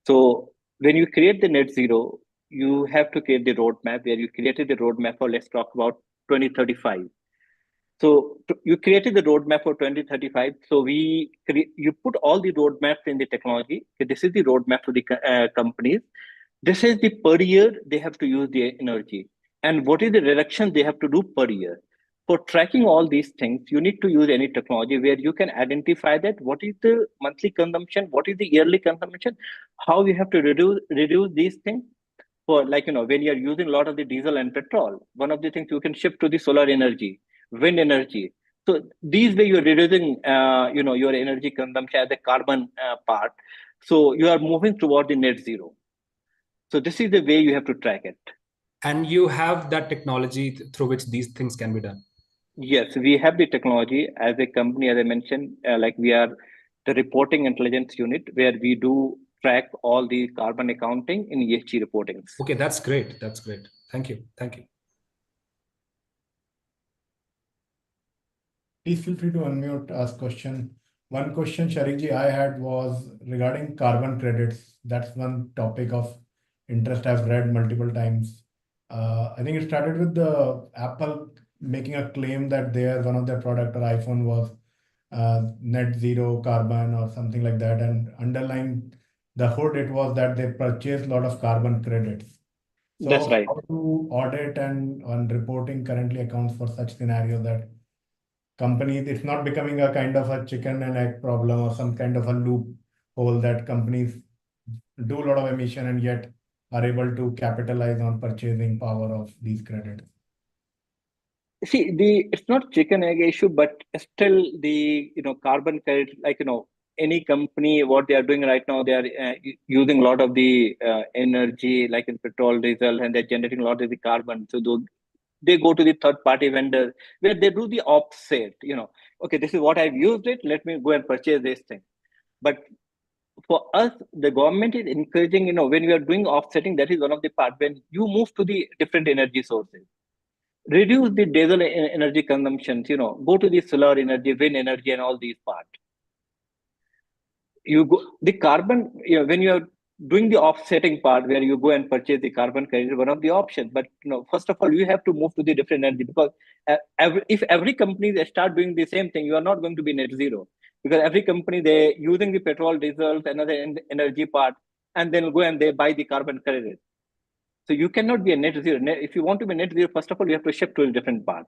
So when you create the net zero, you have to create the roadmap, where you created the roadmap for, let's talk about 2035. So you created the roadmap for 2035. So you put all the roadmaps in the technology. Okay, this is the roadmap for the companies. This is the per year they have to use the energy, and what is the reduction they have to do per year. For tracking all these things, you need to use any technology where you can identify that what is the monthly consumption, what is the yearly consumption, how you have to reduce these things. For, like, when you're using a lot of the diesel and petrol, one of the things you can shift to the solar energy, wind energy. So these way you're reducing, your energy consumption as a carbon part. So you are moving toward the net zero. So this is the way you have to track it. And you have that technology through which these things can be done. Yes, we have the technology as a company, as I mentioned, like we are the reporting intelligence unit, where we do track all the carbon accounting in ESG reportings. Okay, that's great. That's great. Thank you. Thank you. Please feel free to unmute, ask question. One question, Sharique Ji, I had was regarding carbon credits. That's one topic of interest I've read multiple times. I think it started with the Apple making a claim that one of their product or iPhone was net zero carbon or something like that. And underlying the hood, it was that they purchased a lot of carbon credits. So That's right. how do audit and on reporting currently accounts for such scenarios that companies, it's not becoming a kind of a chicken and egg problem or some kind of a loophole that companies do a lot of emission and yet are able to capitalize on purchasing power of these credits? See, it's not chicken egg issue, but still the carbon credit, like any company, what they are doing right now, they are using a lot of the energy, like in petrol, diesel, and they're generating a lot of the carbon. So they go to the third party vendor where they do the offset. Okay, this is what I've used it. Let me go and purchase this thing. But for us, the government is encouraging. When we are doing offsetting, that is one of the part when you move to the different energy sources. Reduce the diesel energy consumptions, go to the solar energy, wind energy, and all these parts. You go the carbon, when you are doing the offsetting part, where you go and purchase the carbon credit, one of the options. But first of all, you have to move to the different energy, because if every company they start doing the same thing, you are not going to be net zero, because every company they using the petrol, diesel, another energy part, and then go and they buy the carbon credit. So you cannot be a net zero. If you want to be net zero, first of all, you have to shift to a different part.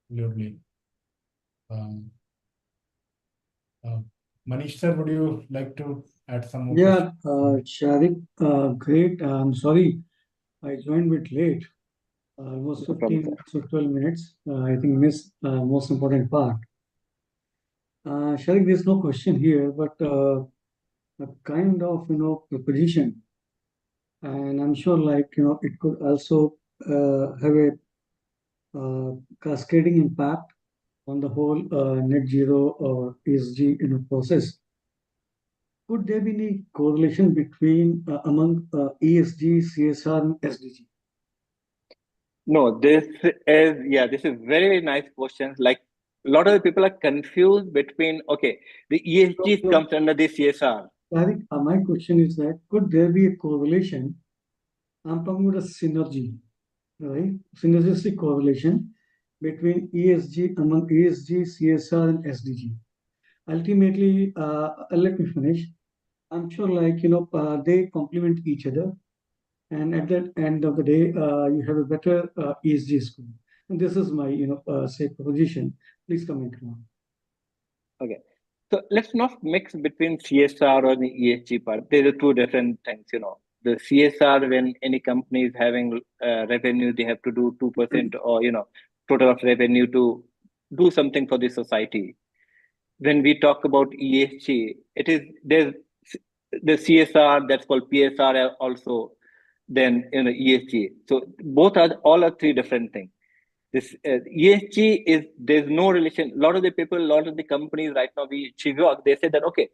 Lovely. Manish sir, would you like to add some more? Yeah, Sharique, great. I'm sorry, I joined a bit late, almost 15 minutes or 12 minutes. I think missed most important part. Sharique, there's no question here, but a kind of proposition, and I'm sure it could also have a cascading impact on the whole net zero or ESG process. Could there be any correlation between among ESG, CSR, and SDG? No, this is very nice question. Like a lot of the people are confused between, okay, the ESG So, comes under the CSR. Sharique, my question is that could there be a correlation? I'm talking about a synergy, right? Synergistic correlation between ESG, among ESG, CSR, and SDG. Ultimately, let me finish. I'm sure, they complement each other, and at the end of the day, you have a better ESG score. And this is my, say proposition. Please comment on. Okay. So let's not mix between CSR or the ESG part. These are two different things, The CSR, when any company is having revenue, they have to do 2% or, total of revenue to do something for the society. When we talk about ESG, there's the CSR, that's called PSR also, then, ESG. So all are three different things. This ESG there's no relation. A lot of the people, a lot of the companies right now, they say that, okay,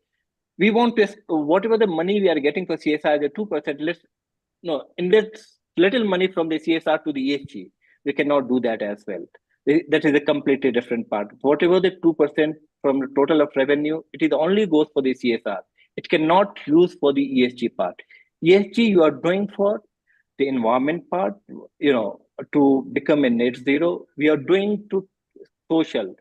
we want to, whatever the money we are getting for CSR, the 2%, invest little money from the CSR to the ESG. We cannot do that as well. That is a completely different part. Whatever the 2% from the total of revenue, it is only goes for the CSR. It cannot use for the ESG part. ESG you are doing for the environment part, to become a net zero. We are doing to social.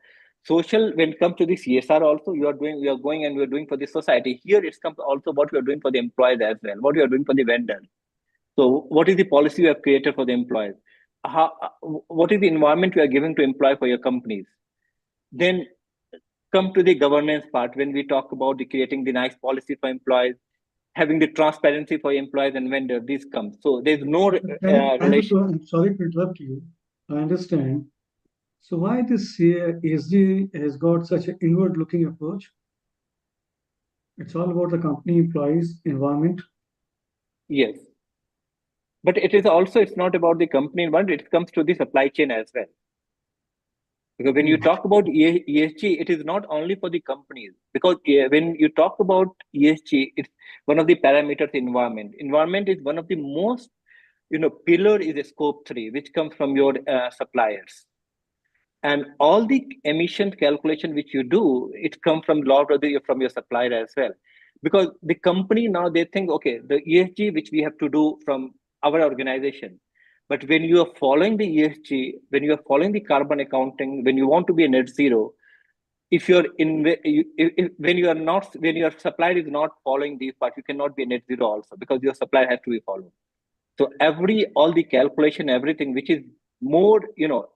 Social, when it comes to the CSR also, we are going and we are doing for the society. Here it comes also what we are doing for the employees as well, what we are doing for the vendors. So what is the policy you have created for the employees? What is the environment you are giving to employ for your companies? Then come to the governance part. When we talk about creating the nice policy for employees, having the transparency for employees and vendors, this comes. So there's no relation. I'm sorry to interrupt you. I understand. So why this ESG has got such an inward-looking approach? It's all about the company, employees, environment. Yes. But it's not about the company environment, it comes to the supply chain as well. Because when you talk about ESG, it is not only for the companies. Because when you talk about ESG, it's one of the parameters environment. Environment is one of the most, pillar is a scope 3, which comes from your suppliers. And all the emission calculation which you do, it comes from from your supplier as well. Because the company now, they think, okay, the ESG which we have to do from our organization. But when you are following the ESG, when you are following the carbon accounting, when you want to be a net zero, if you're when your supplier is not following these parts, you cannot be a net zero also, because your supplier has to be followed. So all the calculation, everything which is more,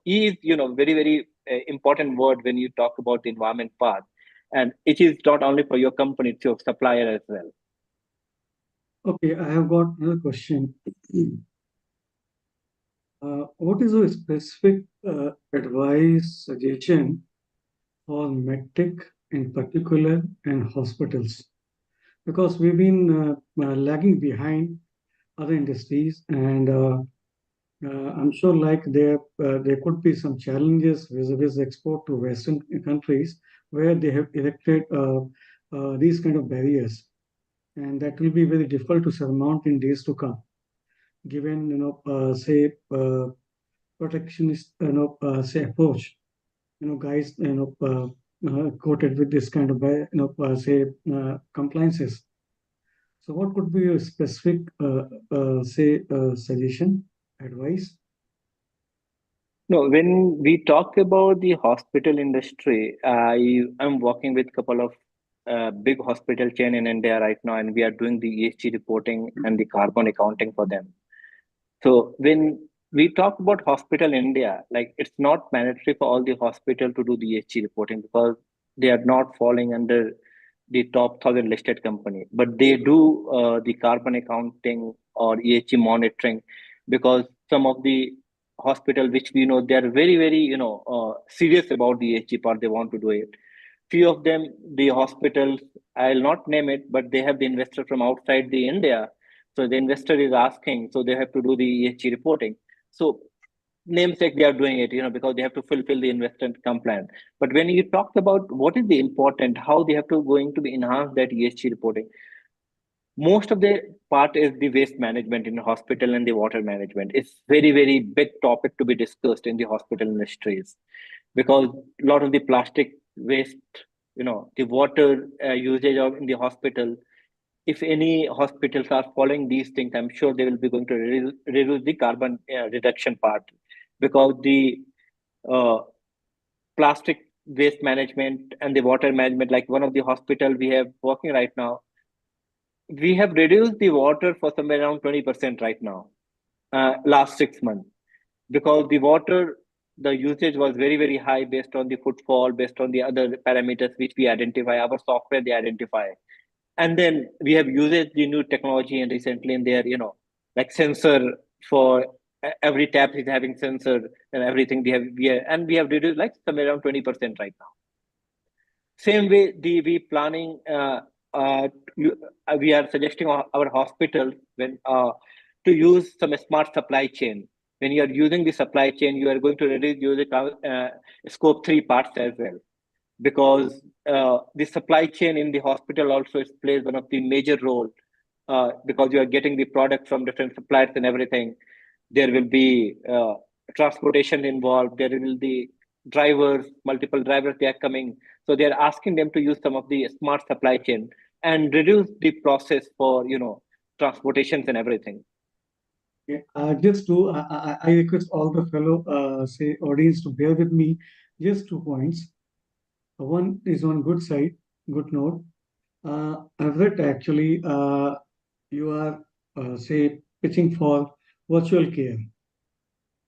is, very, very important word when you talk about the environment part. And it is not only for your company, it's your supplier as well. Okay, I have got another question. What is your specific advice, suggestion for medtech in particular and hospitals? Because we've been lagging behind other industries, and I'm sure there could be some challenges vis-a-vis export to Western countries where they have erected these kind of barriers, and that will be very difficult to surmount in days to come, given say protectionist say approach, guys quoted with this kind of say compliances. So what could be your specific say suggestion, advice? No, when we talk about the hospital industry, I'm working with a couple of big hospital chain in India right now, and we are doing the ESG reporting and the carbon accounting for them. So when we talk about hospital in India, like it's not mandatory for all the hospital to do the ESG reporting, because they are not falling under the top 1,000 listed company, but they do the carbon accounting or ESG monitoring, because some of the hospital which we know, they are very, very serious about the ESG part. They want to do it. Few of them, the hospitals, I'll not name it, but they have the investor from outside the India. So the investor is asking, so they have to do the ESG reporting. So namesake they are doing it, because they have to fulfill the investment compliance. But when you talk about what is the important, how they have to going to be enhance that ESG reporting, most of the part is the waste management in the hospital and the water management. It's very, very big topic to be discussed in the hospital industries, because a lot of the plastic waste, the water usage of in the hospital, if any hospitals are following these things, I'm sure they will be going to reduce the carbon reduction part, because the uh, plastic waste management and the water management, like one of the hospital we have working right now, we have reduced the water for somewhere around 20% right now, last 6 months, because the water, the usage was very, very high based on the footfall, based on the other parameters which we identify, our software they identify. And then we have used the new technology, and recently in there, like sensor for every tap is having sensor and everything. We have reduced like somewhere around 20% right now. Same way, we planning. We are suggesting our hospitals to use some smart supply chain. When you are using the supply chain, you are going to reduce scope 3 parts as well, because the supply chain in the hospital also plays one of the major role, because you are getting the product from different suppliers and everything. There will be transportation involved. There will be drivers, multiple drivers they are coming. So they are asking them to use some of the smart supply chain and reduce the process for transportations and everything. Yeah, I request all the fellow say audience to bear with me. Just 2 points. One is on good side, good note. I've read actually you are say pitching for virtual care,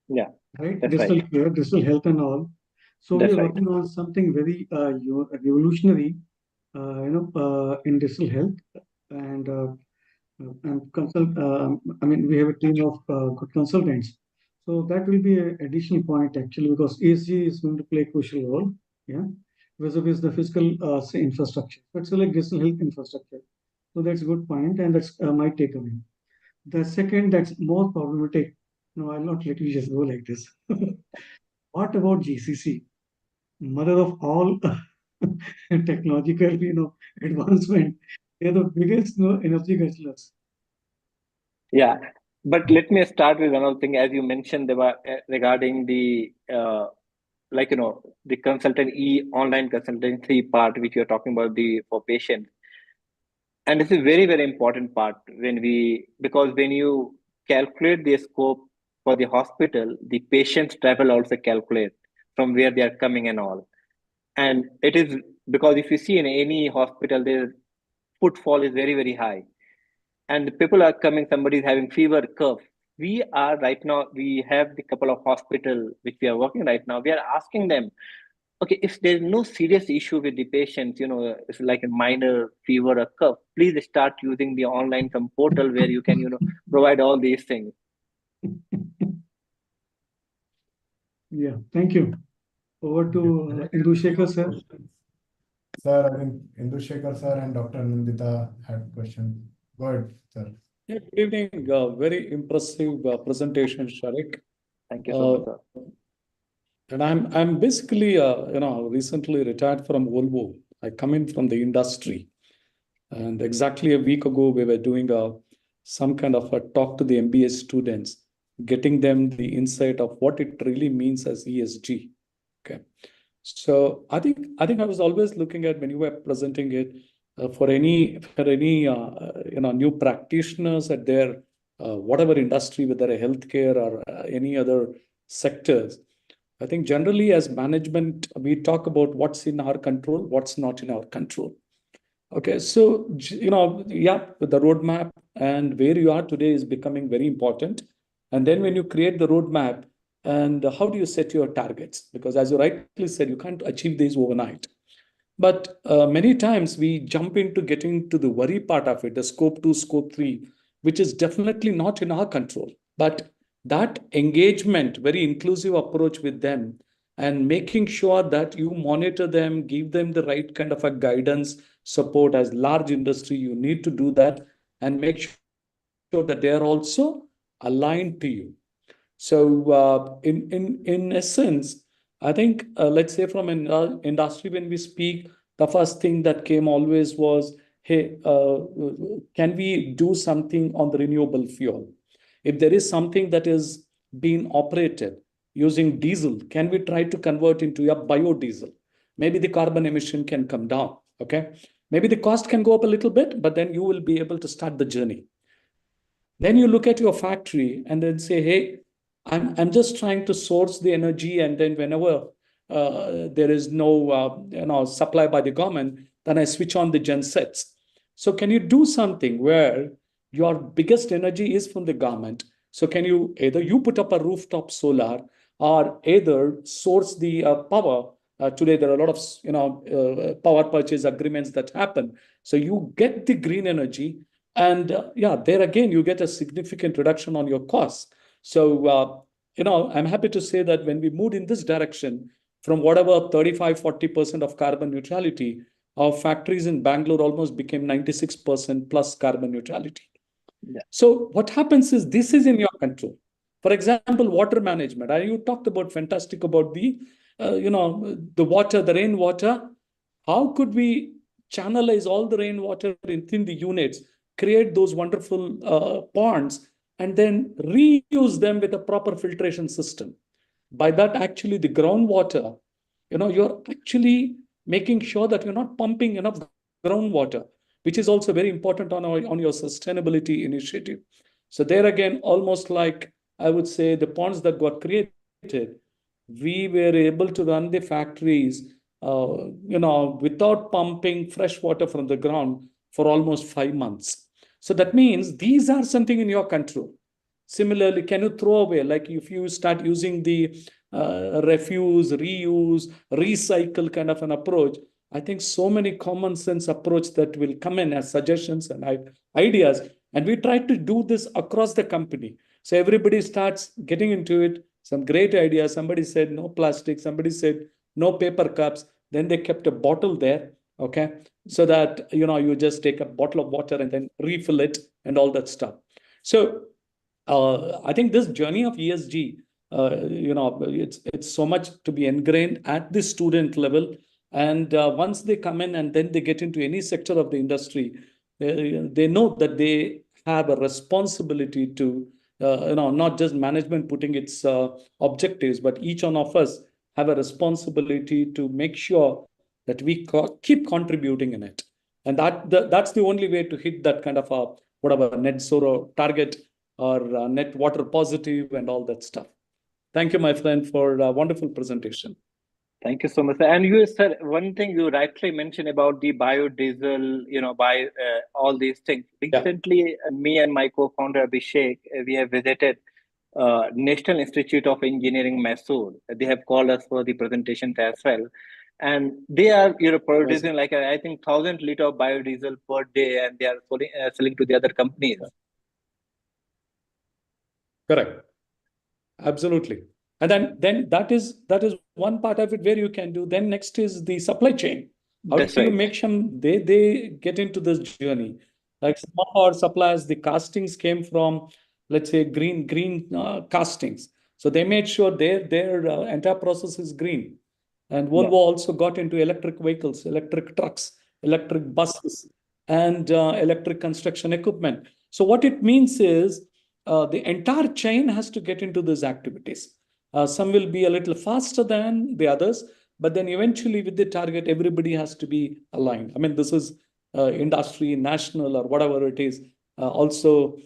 Yeah, right? that's Digital right. care, digital health, and all. So we That's are right. working on something very revolutionary, in digital health, and I mean, we have a team of good consultants. So that will be an additional point actually, because ESG is going to play a crucial role. Yeah, vis-a-vis the physical say infrastructure. That's like digital health infrastructure. So that's a good point, and that's my takeaway. The second that's more problematic. No, I'll not let you just go like this. What about GCC, mother of all technological, advancement? They're the biggest, energy guzzlers. Yeah, but let me start with another thing. As you mentioned, regarding the the consultant online consultancy part, which you're talking about the for patients. And this is very, very important part because when you calculate the scope for the hospital, the patient's travel also calculate from where they are coming and all. And it is because if you see in any hospital, their footfall is very, very high. And the people are coming, somebody is having fever, cough. We are right now, we have the couple of hospital which we are working right now. We are asking them, okay, if there's no serious issue with the patient, it's like a minor fever or cough, please start using the online some portal where you can, provide all these things. Yeah, thank you. Over to Indushekar, sir. Sir, I think Indushekar sir and Dr. Nandita had questions. Go ahead, sir. Yeah, good evening. Very impressive presentation, Sharique. Thank you so much, sir. And I'm basically recently retired from Volvo. I come in from the industry, and exactly a week ago we were doing some kind of a talk to the MBA students, getting them the insight of what it really means as ESG. Okay, so I think I was always looking at when you were presenting it for any new practitioners at their whatever industry, whether a healthcare or any other sectors. I think generally as management, we talk about what's in our control, what's not in our control. Okay, so, yeah, the roadmap and where you are today is becoming very important. And then when you create the roadmap, and how do you set your targets? Because as you rightly said, you can't achieve these overnight. But many times we jump into getting to the worry part of it, the scope 2, scope 3, which is definitely not in our control. But that engagement, very inclusive approach with them, and making sure that you monitor them, give them the right kind of a guidance, support. As large industry, you need to do that and make sure that they are also aligned to you. So in essence, I think, let's say from an industry, when we speak, the first thing that came always was, hey, can we do something on the renewable fuel? If there is something that is being operated using diesel, can we try to convert into a biodiesel? Maybe the carbon emission can come down, okay? Maybe the cost can go up a little bit, but then you will be able to start the journey. Then you look at your factory and then say, hey, I'm just trying to source the energy, and then whenever there is no supply by the government, then I switch on the gen sets. So can you do something where your biggest energy is from the government? So can you either you put up a rooftop solar or either source the power? Today there are a lot of power purchase agreements that happen. So you get the green energy, and yeah, there again you get a significant reduction on your costs. So I'm happy to say that when we moved in this direction, from whatever 35-40% of carbon neutrality, our factories in Bangalore almost became 96% plus carbon neutrality. Yeah. So what happens is this is in your control. For example, water management. You talked about fantastic about the water, the rainwater. How could we channelize all the rainwater within the units, create those wonderful ponds, and then reuse them with a proper filtration system? By that, actually, the groundwater, you're actually making sure that you're not pumping enough groundwater, which is also very important on your sustainability initiative. So there again, almost like I would say the ponds that got created, we were able to run the factories, without pumping fresh water from the ground for almost 5 months. So that means these are something in your control. Similarly, can you throw away, like if you start using the refuse, reuse, recycle kind of an approach, I think so many common sense approach that will come in as suggestions and ideas. And we try to do this across the company. So everybody starts getting into it. Some great ideas. Somebody said no plastic. Somebody said no paper cups. Then they kept a bottle there, okay? So that, you just take a bottle of water and then refill it and all that stuff. So I think this journey of ESG, it's so much to be ingrained at the student level. And once they come in and then they get into any sector of the industry, they know that they have a responsibility to, not just management putting its objectives, but each one of us have a responsibility to make sure that we keep contributing in it. And that's the only way to hit that kind of whatever net zero target or net water positive and all that stuff. Thank you, my friend, for a wonderful presentation. Thank you so much. And you said one thing you rightly mentioned about the biodiesel, all these things. Recently, me and my co-founder Abhishek, we have visited National Institute of Engineering, Mysore. They have called us for the presentations as well. And they are producing like, I think, 1,000 liters of biodiesel per day, and they are selling to the other companies. Correct. Absolutely. And then that is one part of it where you can do. Then next is the supply chain. How do you make sure they get into this journey? Like some of our suppliers, the castings came from, let's say, green castings. So they made sure their entire process is green. And Volvo also got into electric vehicles, electric trucks, electric buses, and electric construction equipment. So what it means is the entire chain has to get into these activities. Some will be a little faster than the others, but then eventually with the target, everybody has to be aligned. I mean, this is industry, national, or whatever it is, also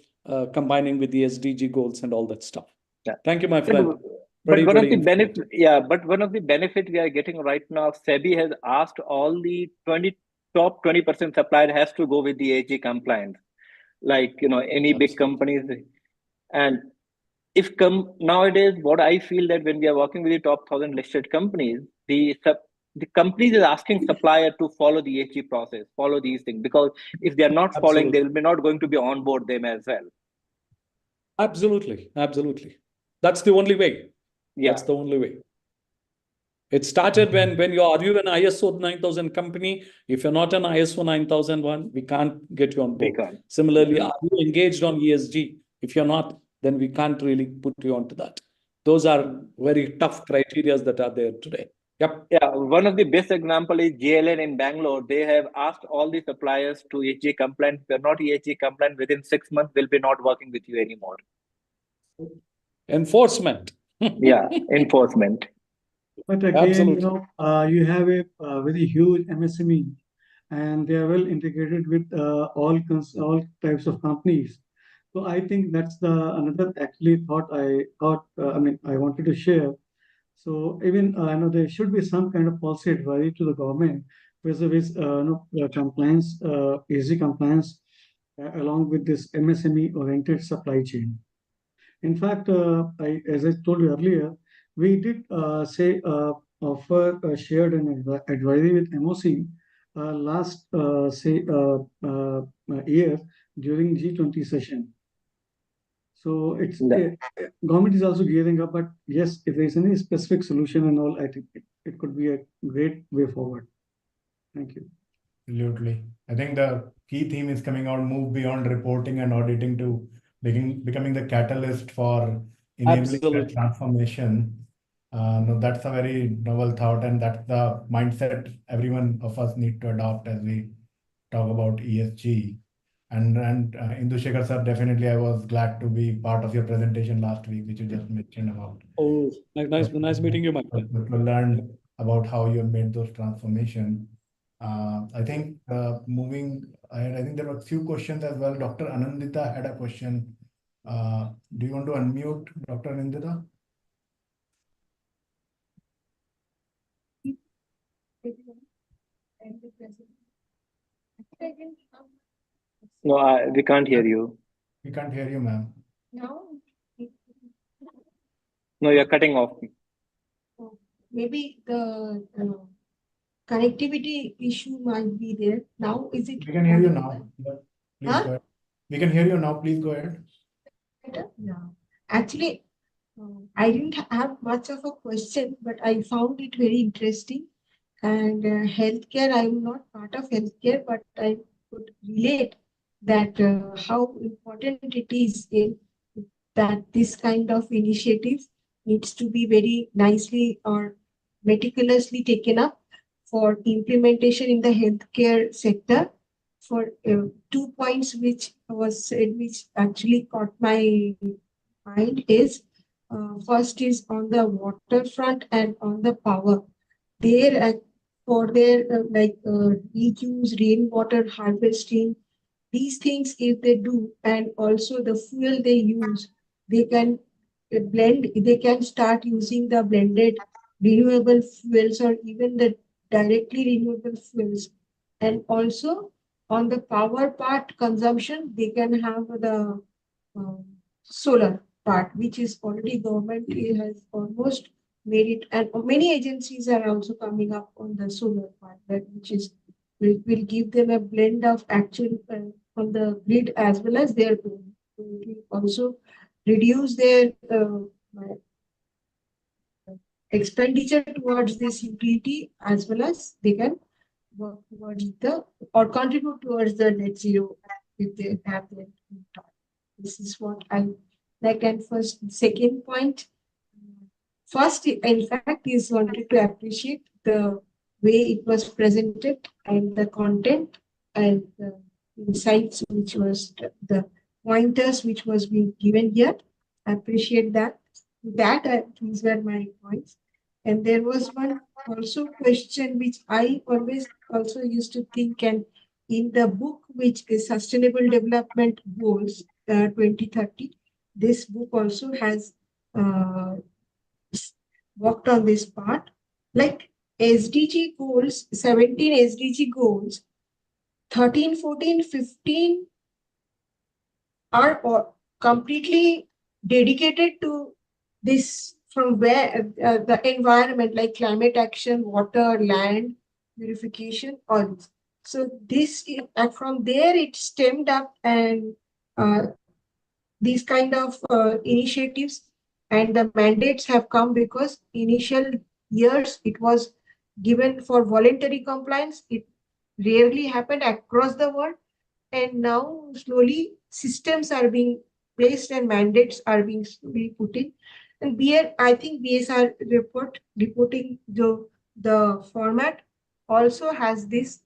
combining with the SDG goals and all that stuff. Yeah. Thank you, my friend. But one of the benefits we are getting right now, SEBI has asked all the top 20% supplier has to go with the ESG compliance, like any big companies. And nowadays, what I feel that when we are working with the top 1,000 listed companies, the companies is asking supplier to follow the ESG process, follow these things, because if they are not following, they will be not going to be on board them as well. Absolutely. That's the only way. Yeah. That's the only way. It started when are you an ISO 9000 company? If you're not an ISO 9001, we can't get you on board. Similarly, are you engaged on ESG? If you're not, then we can't really put you onto that. those are very tough criteria that are there today. Yep. Yeah, one of the best example is JLN in Bangalore. They have asked all the suppliers to ESG compliant. If they're not ESG compliant, within 6 months, we'll be not working with you anymore. Enforcement. Yeah, enforcement. But again, Absolutely. you have a very huge MSME, and they are well integrated with all types of companies. So I think that's the another actually thought I wanted to share. So even I know there should be some kind of policy advisory to the government with compliance, easy compliance, along with this MSME oriented supply chain. In fact, as I told you earlier, we did offer shared an advisory with MOC last year during G20 session. So it's government is also gearing up, but yes, if there is any specific solution and all, I think it could be a great way forward. Thank you. Absolutely. I think the key theme is coming out, move beyond reporting and auditing to becoming the catalyst for enabling that transformation. No, that's a very novel thought, and that's the mindset every one of us need to adopt as we talk about ESG. And Indushekar sir, definitely I was glad to be part of your presentation last week, which you just mentioned about. Oh, nice meeting you, my friend. To learn about how you have made those transformation. I think moving ahead, I think there were a few questions as well. Dr. Anandita had a question. Do you want to unmute, Dr. Anandita? No, we can't hear you. We can't hear you, ma'am. No. No, you're cutting off. Maybe the connectivity issue might be there. Now, is it? We can hear you now. Please Huh? go ahead. We can hear you now. Please go ahead. Yeah. Actually, I didn't have much of a question, but I found it very interesting. And healthcare, I'm not part of healthcare, but I could relate that how important it is that this kind of initiative needs to be very nicely or meticulously taken up for implementation in the healthcare sector. For 2 points which was said, which actually caught my mind is first is on the waterfront and on the power. There for their reuse, rainwater harvesting, these things if they do, and also the fuel they use, they can blend, they can start using the blended renewable fuels or even the directly renewable fuels. And also on the power part consumption, they can have the solar part, which is already government has almost made it, and many agencies are also coming up on the solar part, that which is will give them a blend of actual on the grid as well as their own. It will also reduce their expenditure towards this utility, as well as they can work towards or contribute towards the net zero if they have that. This is what I like. And second point, first, in fact, is wanted to appreciate the way it was presented and the content and the insights, which was the pointers which was being given here. I appreciate that. These were my points. And there was one also question which I always also used to think, and in the book, which is Sustainable Development Goals 2030, this book also has worked on this part. Like SDG goals, 17 SDG goals, 13, 14, 15 are completely dedicated to this, from where the environment, like climate action, water, land, purification, all. So this, from there it stemmed up, and these kind of initiatives and the mandates have come because initial years it was given for voluntary compliance. It rarely happened across the world, and now slowly systems are being placed and mandates are being slowly put in. And I think BSR reporting the format also has this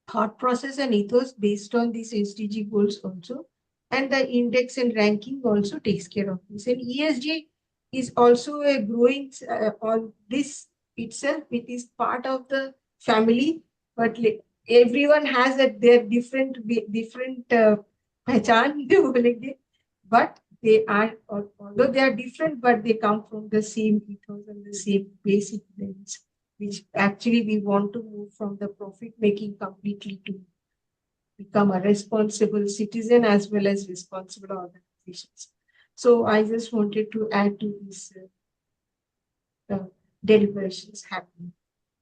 thought process and ethos based on these SDG goals also. And the index and ranking also takes care of this. And ESG is also a growing on this itself. It is part of the family, but everyone has their different pehchan, but they are, although they are different, but they come from the same ethos and the same basic needs, which actually we want to move from the profit making completely to become a responsible citizen as well as responsible organizations. So I just wanted to add to this deliberations happening.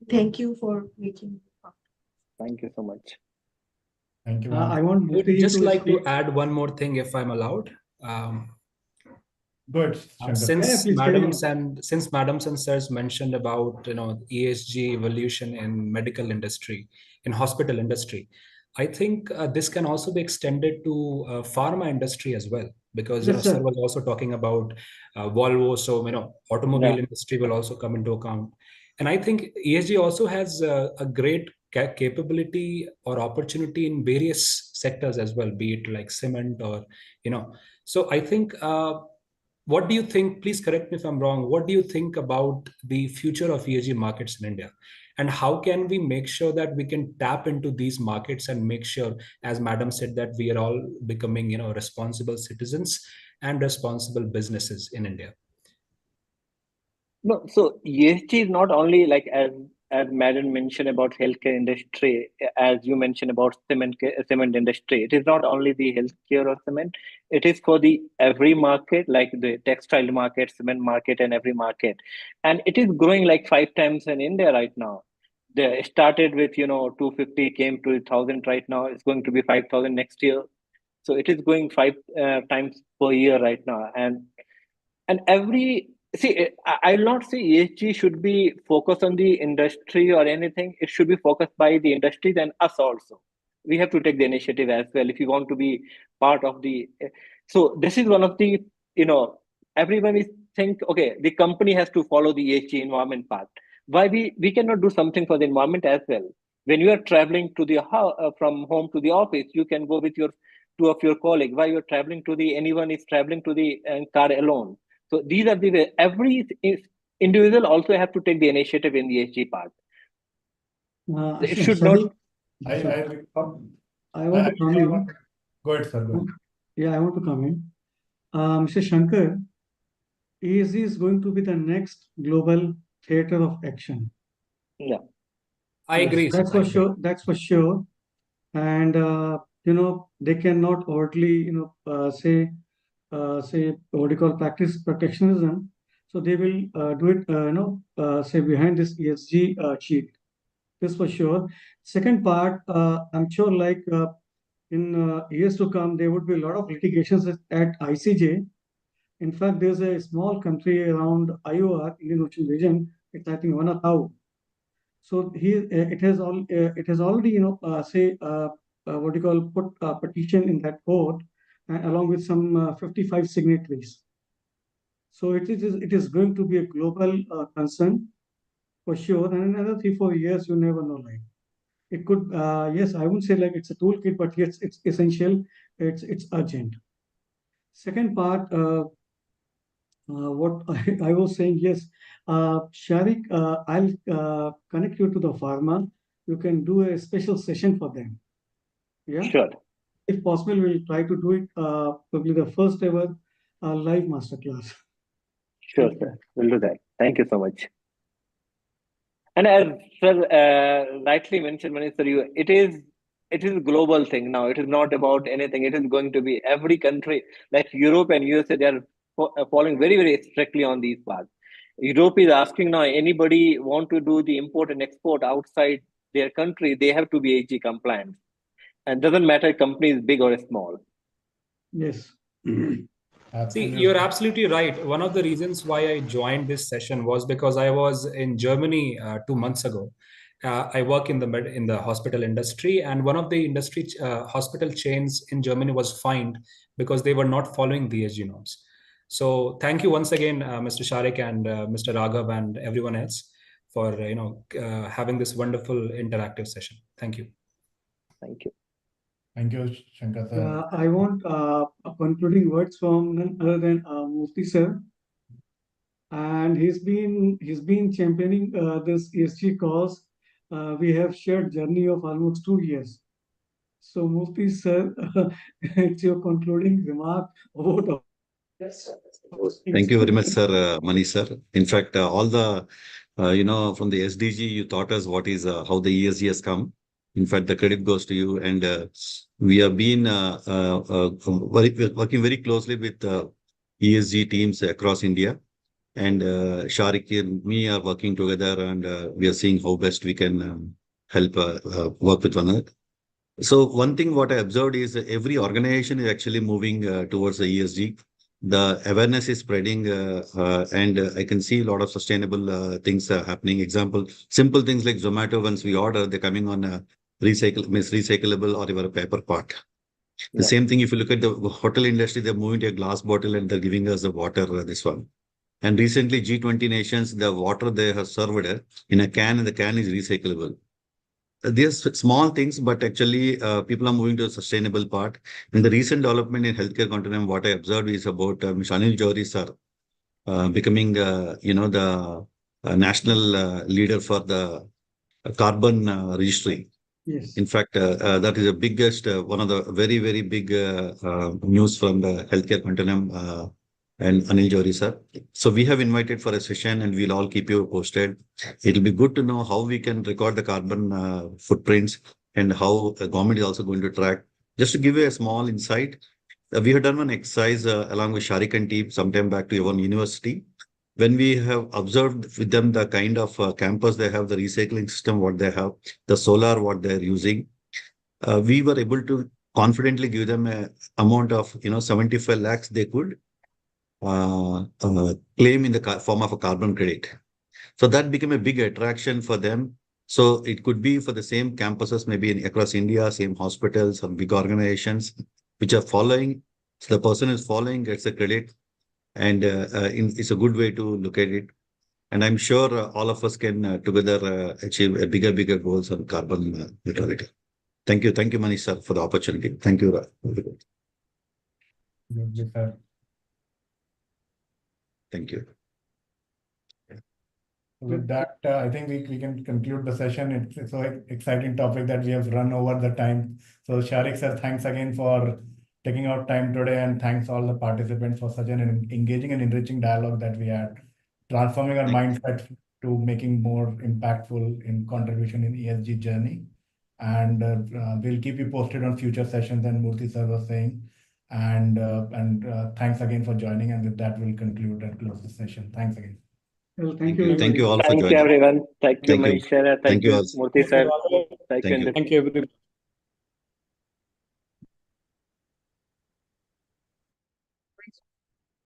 Thank you for making it part. Thank you so much. Thank you. I want I would Mufti just to like to speak. add one more thing, if I'm allowed. Good. Since please carry madams and sirs mentioned about ESG evolution in medical industry, in hospital industry, I think this can also be extended to pharma industry as well, because Yes, sir sir. was also talking about Volvo, so automobile industry will also come into account, and I think ESG also has a great capability or opportunity in various sectors as well, be it like cement or so I think. What do you think? Please correct me if I'm wrong. What do you think about the future of ESG markets in India? And how can we make sure that we can tap into these markets and make sure, as Madam said, that we are all becoming, responsible citizens and responsible businesses in India? No, so ESG is not only like as Madam mentioned about healthcare industry, as you mentioned about cement industry. It is not only the healthcare or cement. It is for the every market, like the textile market, cement market, and every market, and it is growing like 5 times in India right now. They started with 250, came to 1,000 right now. It's going to be 5,000 next year. So it is going 5 times per year right now, and every I'll not say ESG should be focused on the industry or anything. It should be focused by the industries and us also. We have to take the initiative as well if you want to be part of the. So this is one of the everyone is think, okay, the company has to follow the ESG environment part. Why we cannot do something for the environment as well? When you are traveling to the from home to the office, you can go with your two of your colleagues. Why you're traveling to the anyone is traveling to the car alone? So these are the way every individual also have to take the initiative in the ESG part. It should not. I want to come in. Go ahead, sir. Go ahead. Yeah, I want to come in. Mr. Shankar, ESG is going to be the next global theater of action. Yeah, I agree. That's for sure. That's for sure. And they cannot overtly say what you call practice protectionism. So they will do it say behind this ESG sheet. This for sure. Second part, I'm sure like in years to come, there would be a lot of litigations at ICJ. In fact, there's a small country around IOR, Indian Ocean Region. It's I think Vanatau. So it has already what do you call put a petition in that court along with some 55 signatories. So it is going to be a global concern for sure. And another 3-4 years, you never know. Like it could, yes, I wouldn't say like it's a toolkit, but yes, it's essential. It's urgent. Second part, what I was saying, yes, Sharique, I'll connect you to the pharma. You can do a special session for them. Yeah. Sure. If possible, we'll try to do it probably the first ever live masterclass. Sure, sir. We'll do that. Thank you so much. And as sir rightly mentioned, Manish, it is a global thing now. It is not about anything. It is going to be every country, like Europe and USA, they are following very, very strictly on these parts. Europe is asking now, anybody want to do the import and export outside their country, they have to be ESG compliant. And doesn't matter company is big or small. Yes. See, you're absolutely right. One of the reasons why I joined this session was because I was in Germany 2 months ago. I work in the hospital industry, and one of the hospital chains in Germany was fined because they were not following the ESG norms. So thank you once again, Mr. Sharique and Mr. Raghav and everyone else for having this wonderful interactive session. Thank you. Thank you. Thank you, Shankar sir. I want concluding words from none other than Murthy sir, and he's been championing this ESG cause. We have shared journey of almost 2 years. So Murthy sir, it's your concluding remark about. Thank you very much, sir, Mani sir. In fact, all the from the SDG, you taught us what is how the ESG has come. In fact, the credit goes to you, and we have been working very closely with ESG teams across India. And Sharique and me are working together, and we are seeing how best we can help work with one another. So one thing what I observed is every organization is actually moving towards the ESG. The awareness is spreading, and I can see a lot of sustainable things happening. Example, simple things like Zomato, once we order, they're coming on recyclable or even a paper pot. The same thing, if you look at the hotel industry, they're moving to a glass bottle and they're giving us the water, this one. And recently, G20 nations, the water they have served in a can, and the can is recyclable. These small things, but actually people are moving to a sustainable part. And the recent development in healthcare continuum, what I observed is about Mr. Anil Johri sir becoming the national leader for the carbon registry. Yes. In fact, that is the biggest, one of the very, very big news from the healthcare continuum and Anil Johri sir. So we have invited for a session, and we'll all keep you posted. It'll be good to know how we can record the carbon footprints and how the government is also going to track. Just to give you a small insight, we have done one exercise along with Sharique and team sometime back to one university. When we have observed with them the kind of campus they have, the recycling system, what they have, the solar, what they're using, we were able to confidently give them an amount of 75 lakhs they could claim in the form of a carbon credit. So that became a big attraction for them. So it could be for the same campuses, maybe across India, same hospitals or big organizations which are following. So the person is following, gets a credit, and it's a good way to look at it. And I'm sure all of us can together achieve a bigger goals on carbon neutrality. Thank you, Manish sir, for the opportunity. Thank you. Thank you. With that, I think we can conclude the session. It's so exciting topic that we have run over the time. So Sharique sir, thanks again for taking out time today, and thanks all the participants for such an engaging and enriching dialogue that we had, transforming our mindset to making more impactful in contribution in ESG journey. And we'll keep you posted on future sessions, and Murthy sir was saying. And thanks again for joining. And with that, we'll conclude and close the session. Thanks again. Well, thank you. Thank you all for joining. Thank you, everyone. Thank you, Thank you. Manish sir. Thank you, all. Murthy sir. Thank you, everybody.